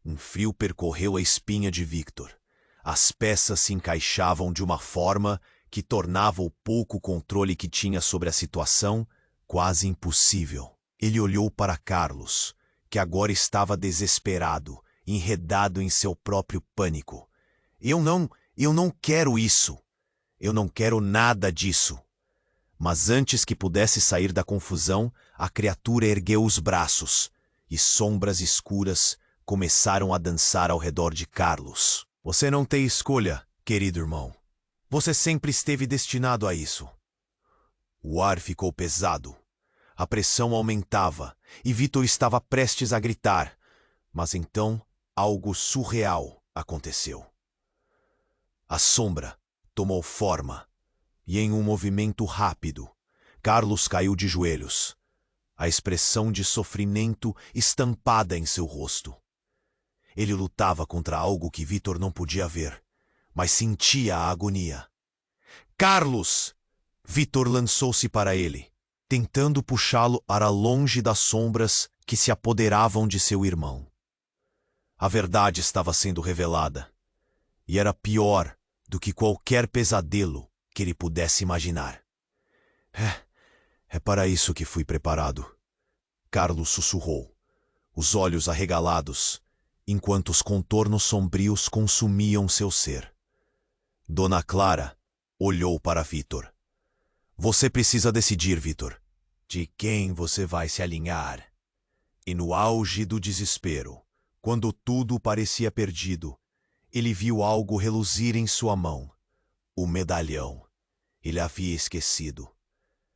Um frio percorreu a espinha de Victor. As peças se encaixavam de uma forma que tornava o pouco controle que tinha sobre a situação quase impossível. Ele olhou para Carlos, que agora estava desesperado, enredado em seu próprio pânico. Eu não quero isso. Eu não quero nada disso. Mas antes que pudesse sair da confusão, a criatura ergueu os braços, e sombras escuras começaram a dançar ao redor de Carlos. Você não tem escolha, querido irmão. Você sempre esteve destinado a isso. O ar ficou pesado. A pressão aumentava, e Vítor estava prestes a gritar. Mas então, algo surreal aconteceu. A sombra tomou forma, e em um movimento rápido, Carlos caiu de joelhos, a expressão de sofrimento estampada em seu rosto. Ele lutava contra algo que Vítor não podia ver, mas sentia a agonia. Carlos! Victor lançou-se para ele, tentando puxá-lo para longe das sombras que se apoderavam de seu irmão. A verdade estava sendo revelada, e era pior do que qualquer pesadelo que ele pudesse imaginar. É para isso que fui preparado, Carlos sussurrou, os olhos arregalados, enquanto os contornos sombrios consumiam seu ser. Dona Clara olhou para Victor. Você precisa decidir, Victor, de quem você vai se alinhar. E no auge do desespero, quando tudo parecia perdido, ele viu algo reluzir em sua mão. O medalhão. Ele havia esquecido.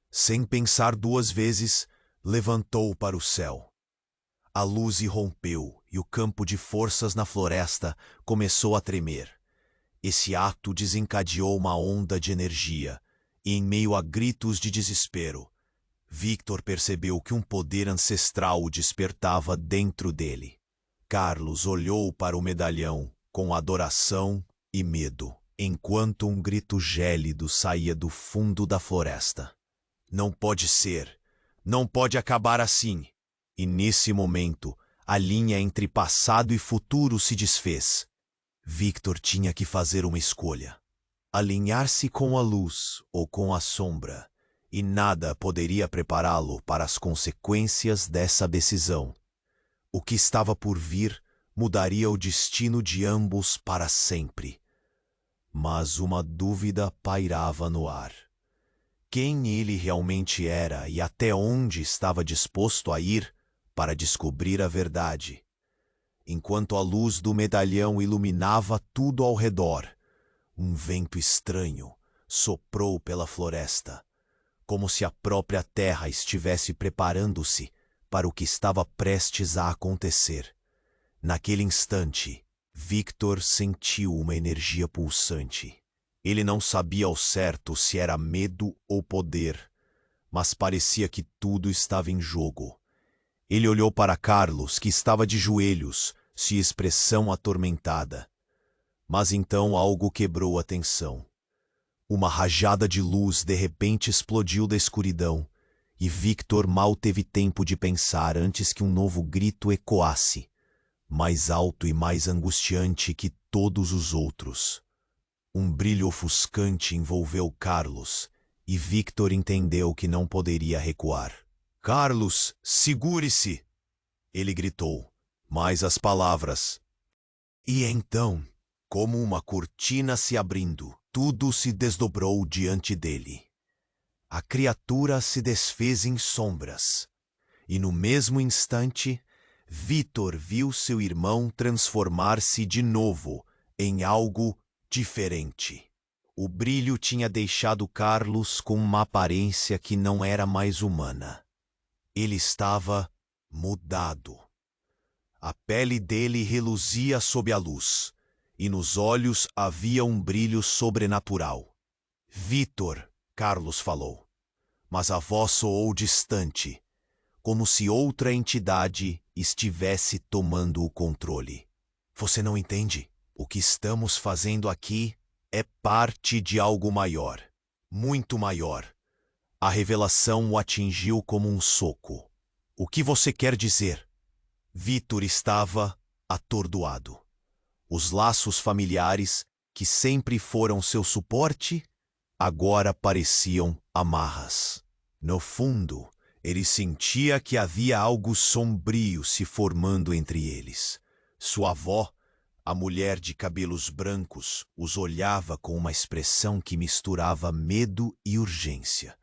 Sem pensar duas vezes, levantou para o céu. A luz irrompeu e o campo de forças na floresta começou a tremer. Esse ato desencadeou uma onda de energia, e em meio a gritos de desespero, Victor percebeu que um poder ancestral o despertava dentro dele. Carlos olhou para o medalhão com adoração e medo, enquanto um grito gélido saía do fundo da floresta. Não pode ser, não pode acabar assim. E nesse momento, a linha entre passado e futuro se desfez. Victor tinha que fazer uma escolha. Alinhar-se com a luz ou com a sombra, e nada poderia prepará-lo para as consequências dessa decisão. O que estava por vir mudaria o destino de ambos para sempre. Mas uma dúvida pairava no ar. Quem ele realmente era e até onde estava disposto a ir para descobrir a verdade? Enquanto a luz do medalhão iluminava tudo ao redor, um vento estranho soprou pela floresta, como se a própria terra estivesse preparando-se para o que estava prestes a acontecer. Naquele instante, Victor sentiu uma energia pulsante. Ele não sabia ao certo se era medo ou poder, mas parecia que tudo estava em jogo. Ele olhou para Carlos, que estava de joelhos, sua expressão atormentada. Mas então algo quebrou a tensão. Uma rajada de luz de repente explodiu da escuridão, e Victor mal teve tempo de pensar antes que um novo grito ecoasse, mais alto e mais angustiante que todos os outros. Um brilho ofuscante envolveu Carlos, e Victor entendeu que não poderia recuar. Carlos, segure-se! Ele gritou, mas as palavras. E então, como uma cortina se abrindo, tudo se desdobrou diante dele. A criatura se desfez em sombras, e no mesmo instante, Victor viu seu irmão transformar-se de novo em algo diferente. O brilho tinha deixado Carlos com uma aparência que não era mais humana. Ele estava mudado. A pele dele reluzia sob a luz, e nos olhos havia um brilho sobrenatural. Victor, Carlos falou, mas a voz soou distante, como se outra entidade estivesse tomando o controle. Você não entende? O que estamos fazendo aqui é parte de algo maior, muito maior. A revelação o atingiu como um soco. O que você quer dizer? Victor estava atordoado. Os laços familiares, que sempre foram seu suporte, agora pareciam amarras. No fundo, ele sentia que havia algo sombrio se formando entre eles. Sua avó, a mulher de cabelos brancos, os olhava com uma expressão que misturava medo e urgência.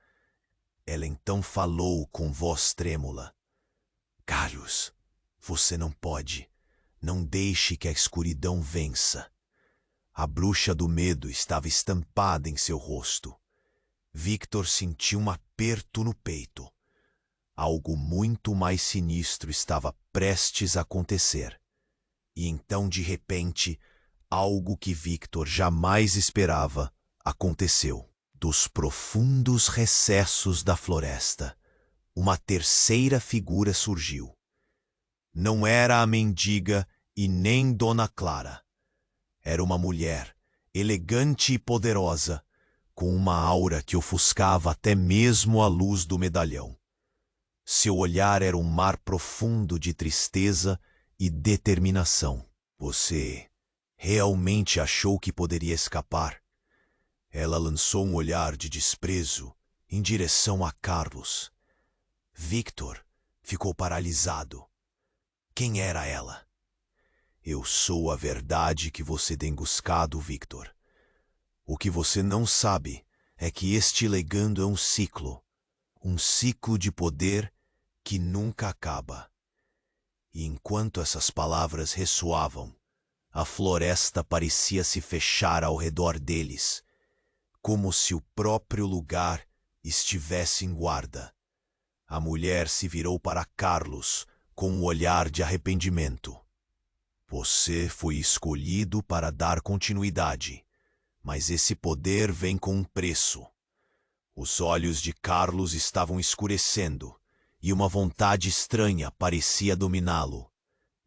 Ela então falou com voz trêmula. Carlos, você não pode. Não deixe que a escuridão vença. A bruxa do medo estava estampada em seu rosto. Victor sentiu um aperto no peito. Algo muito mais sinistro estava prestes a acontecer. E então, de repente, algo que Victor jamais esperava aconteceu. Dos profundos recessos da floresta, uma terceira figura surgiu. Não era a mendiga e nem Dona Clara. Era uma mulher, elegante e poderosa, com uma aura que ofuscava até mesmo a luz do medalhão. Seu olhar era um mar profundo de tristeza e determinação. Você realmente achou que poderia escapar? Ela lançou um olhar de desprezo em direção a Carlos. Victor ficou paralisado. Quem era ela? Eu sou a verdade que você tem buscado, Victor. O que você não sabe é que este legado é um ciclo de poder que nunca acaba. E enquanto essas palavras ressoavam, a floresta parecia se fechar ao redor deles, como se o próprio lugar estivesse em guarda. A mulher se virou para Carlos com um olhar de arrependimento. Você foi escolhido para dar continuidade, mas esse poder vem com um preço. Os olhos de Carlos estavam escurecendo e uma vontade estranha parecia dominá-lo.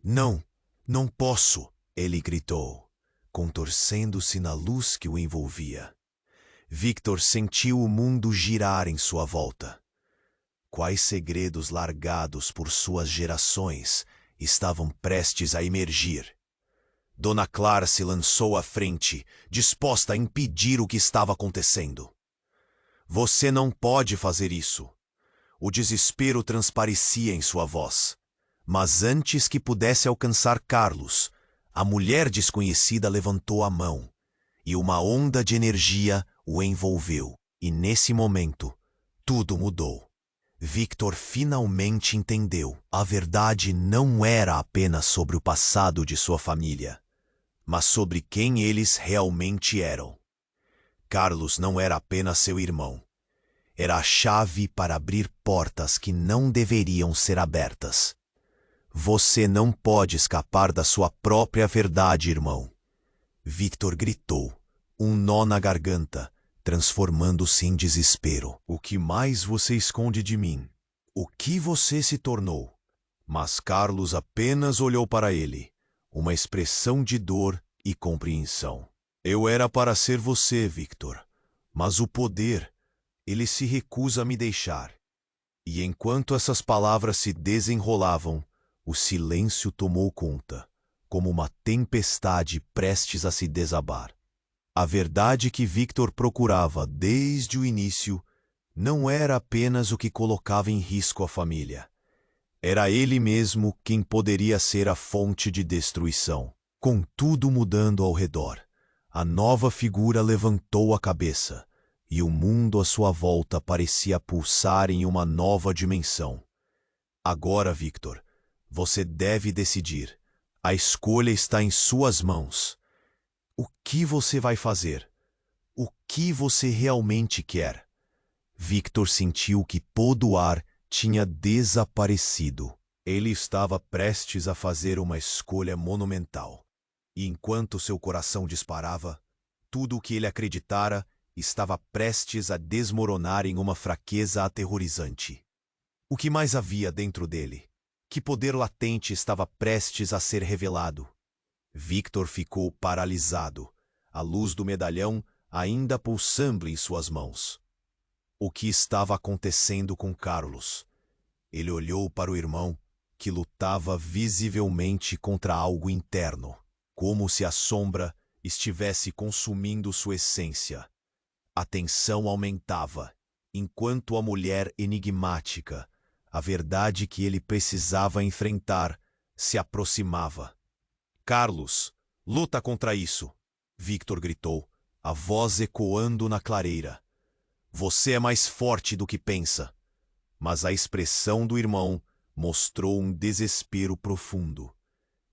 Não, não posso, ele gritou, contorcendo-se na luz que o envolvia. Victor sentiu o mundo girar em sua volta. Quais segredos largados por suas gerações estavam prestes a emergir? Dona Clara se lançou à frente, disposta a impedir o que estava acontecendo. Você não pode fazer isso. O desespero transparecia em sua voz. Mas antes que pudesse alcançar Carlos, a mulher desconhecida levantou a mão, e uma onda de energia o envolveu. E nesse momento, tudo mudou. Victor finalmente entendeu. A verdade não era apenas sobre o passado de sua família, mas sobre quem eles realmente eram. Carlos não era apenas seu irmão. Era a chave para abrir portas que não deveriam ser abertas. Você não pode escapar da sua própria verdade, irmão. Victor gritou, um nó na garganta, transformando-se em desespero. O que mais você esconde de mim? O que você se tornou? Mas Carlos apenas olhou para ele, uma expressão de dor e compreensão. Eu era para ser você, Victor, mas o poder, ele se recusa a me deixar. E enquanto essas palavras se desenrolavam, o silêncio tomou conta, como uma tempestade prestes a se desabar. A verdade que Victor procurava desde o início não era apenas o que colocava em risco a família. Era ele mesmo quem poderia ser a fonte de destruição. Com tudo mudando ao redor, a nova figura levantou a cabeça, e o mundo à sua volta parecia pulsar em uma nova dimensão. Agora, Victor, você deve decidir. A escolha está em suas mãos. O que você vai fazer? O que você realmente quer? Victor sentiu que todo o ar tinha desaparecido. Ele estava prestes a fazer uma escolha monumental. E enquanto seu coração disparava, tudo o que ele acreditara estava prestes a desmoronar em uma fraqueza aterrorizante. O que mais havia dentro dele? Que poder latente estava prestes a ser revelado? Victor ficou paralisado, a luz do medalhão ainda pulsando em suas mãos. O que estava acontecendo com Carlos? Ele olhou para o irmão, que lutava visivelmente contra algo interno, como se a sombra estivesse consumindo sua essência. A tensão aumentava, enquanto a mulher enigmática, a verdade que ele precisava enfrentar, se aproximava. Carlos, luta contra isso! Victor gritou, a voz ecoando na clareira. Você é mais forte do que pensa. Mas a expressão do irmão mostrou um desespero profundo.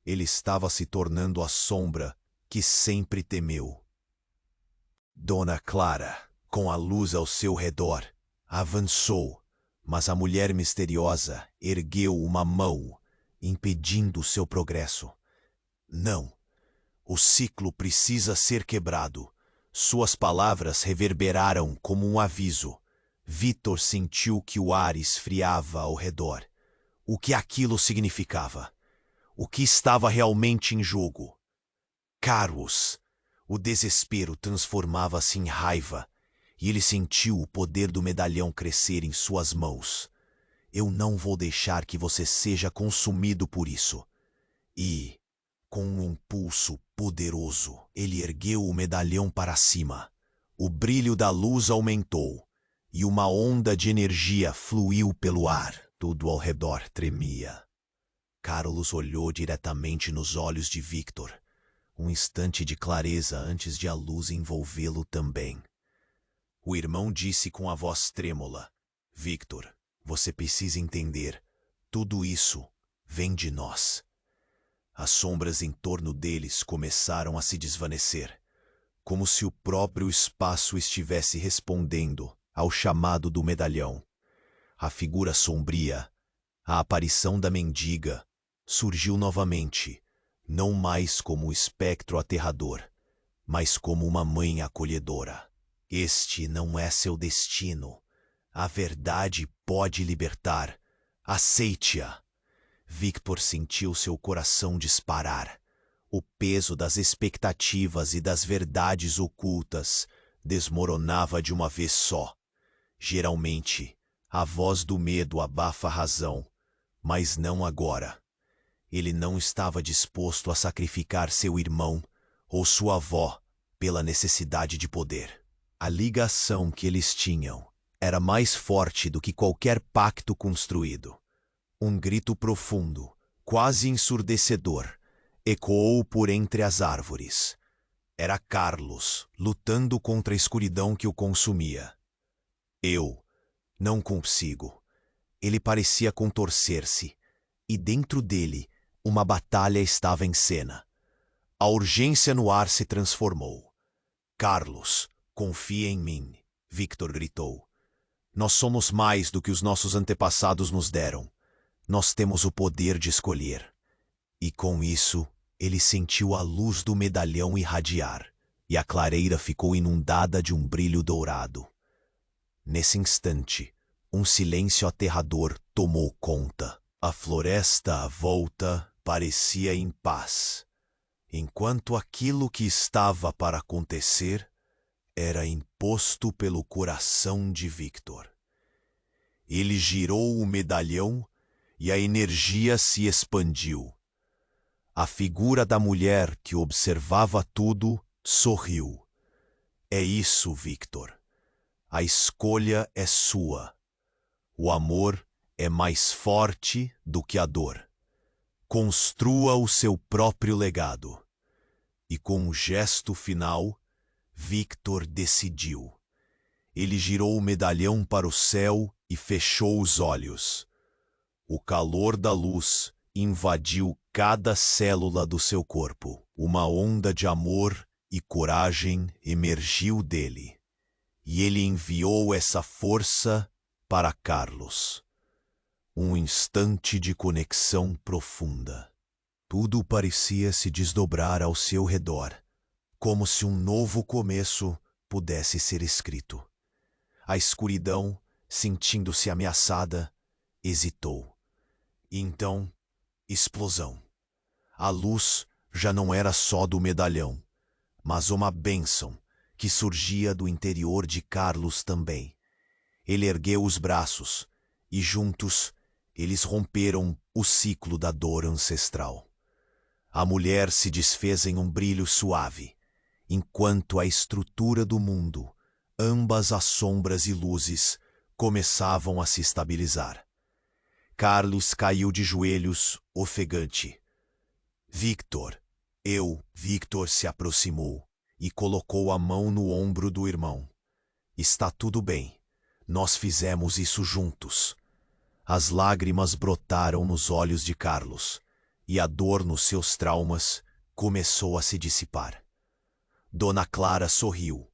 Ele estava se tornando a sombra que sempre temeu. Dona Clara, com a luz ao seu redor, avançou, mas a mulher misteriosa ergueu uma mão, impedindo seu progresso. Não, o ciclo precisa ser quebrado. Suas palavras reverberaram como um aviso. Victor sentiu que o ar esfriava ao redor. O que aquilo significava? O que estava realmente em jogo? Carlos! O desespero transformava-se em raiva, e ele sentiu o poder do medalhão crescer em suas mãos. Eu não vou deixar que você seja consumido por isso. E, com um impulso poderoso, ele ergueu o medalhão para cima. O brilho da luz aumentou, e uma onda de energia fluiu pelo ar. Tudo ao redor tremia. Carlos olhou diretamente nos olhos de Victor, um instante de clareza antes de a luz envolvê-lo também. O irmão disse com a voz trêmula: Victor, você precisa entender, tudo isso vem de nós. As sombras em torno deles começaram a se desvanecer, como se o próprio espaço estivesse respondendo ao chamado do medalhão. A figura sombria, a aparição da mendiga, surgiu novamente, não mais como um espectro aterrador, mas como uma mãe acolhedora. Este não é seu destino. A verdade pode libertar. Aceite-a. Victor sentiu seu coração disparar. O peso das expectativas e das verdades ocultas desmoronava de uma vez só. Geralmente, a voz do medo abafa a razão, mas não agora. Ele não estava disposto a sacrificar seu irmão ou sua avó pela necessidade de poder. A ligação que eles tinham era mais forte do que qualquer pacto construído. Um grito profundo, quase ensurdecedor, ecoou por entre as árvores. Era Carlos, lutando contra a escuridão que o consumia. Eu não consigo. Ele parecia contorcer-se, e dentro dele uma batalha estava em cena. A urgência no ar se transformou. Carlos, confia em mim, Victor gritou. Nós somos mais do que os nossos antepassados nos deram. Nós temos o poder de escolher. E com isso, ele sentiu a luz do medalhão irradiar, e a clareira ficou inundada de um brilho dourado. Nesse instante, um silêncio aterrador tomou conta. A floresta à volta parecia em paz, enquanto aquilo que estava para acontecer era imposto pelo coração de Victor. Ele girou o medalhão e a energia se expandiu. A figura da mulher que observava tudo sorriu. É isso, Victor. A escolha é sua. O amor é mais forte do que a dor. Construa o seu próprio legado. E com um gesto final, Victor decidiu. Ele girou o medalhão para o céu e fechou os olhos. O calor da luz invadiu cada célula do seu corpo. Uma onda de amor e coragem emergiu dele. E ele enviou essa força para Carlos. Um instante de conexão profunda. Tudo parecia se desdobrar ao seu redor, como se um novo começo pudesse ser escrito. A escuridão, sentindo-se ameaçada, hesitou. E então, explosão. A luz já não era só do medalhão, mas uma bênção que surgia do interior de Carlos também. Ele ergueu os braços e, juntos, eles romperam o ciclo da dor ancestral. A mulher se desfez em um brilho suave, enquanto a estrutura do mundo, ambas as sombras e luzes, começavam a se estabilizar. Carlos caiu de joelhos, ofegante. Victor se aproximou e colocou a mão no ombro do irmão. Está tudo bem. Nós fizemos isso juntos. As lágrimas brotaram nos olhos de Carlos, e a dor nos seus traumas começou a se dissipar. Dona Clara sorriu,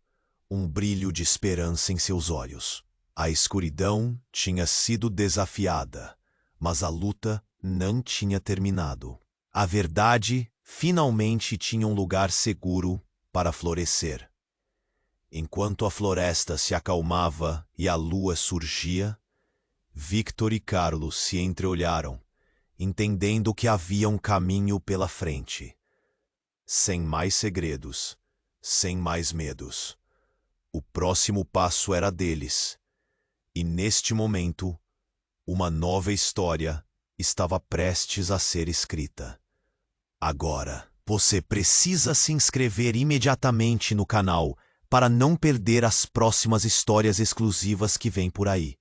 um brilho de esperança em seus olhos. A escuridão tinha sido desafiada, mas a luta não tinha terminado. A verdade finalmente tinha um lugar seguro para florescer. Enquanto a floresta se acalmava e a lua surgia, Victor e Carlos se entreolharam, entendendo que havia um caminho pela frente. Sem mais segredos, sem mais medos. O próximo passo era deles. E neste momento, uma nova história estava prestes a ser escrita. Agora, você precisa se inscrever imediatamente no canal para não perder as próximas histórias exclusivas que vêm por aí.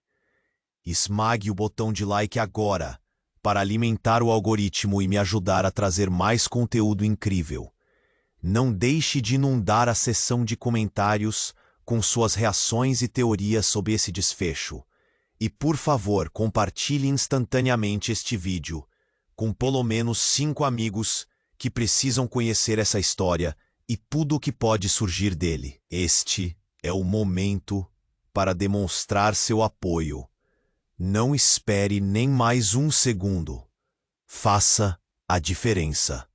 Esmague o botão de like agora para alimentar o algoritmo e me ajudar a trazer mais conteúdo incrível. Não deixe de inundar a seção de comentários com suas reações e teorias sobre esse desfecho. E, por favor, compartilhe instantaneamente este vídeo com pelo menos 5 amigos que precisam conhecer essa história e tudo o que pode surgir dele. Este é o momento para demonstrar seu apoio. Não espere nem mais um segundo. Faça a diferença.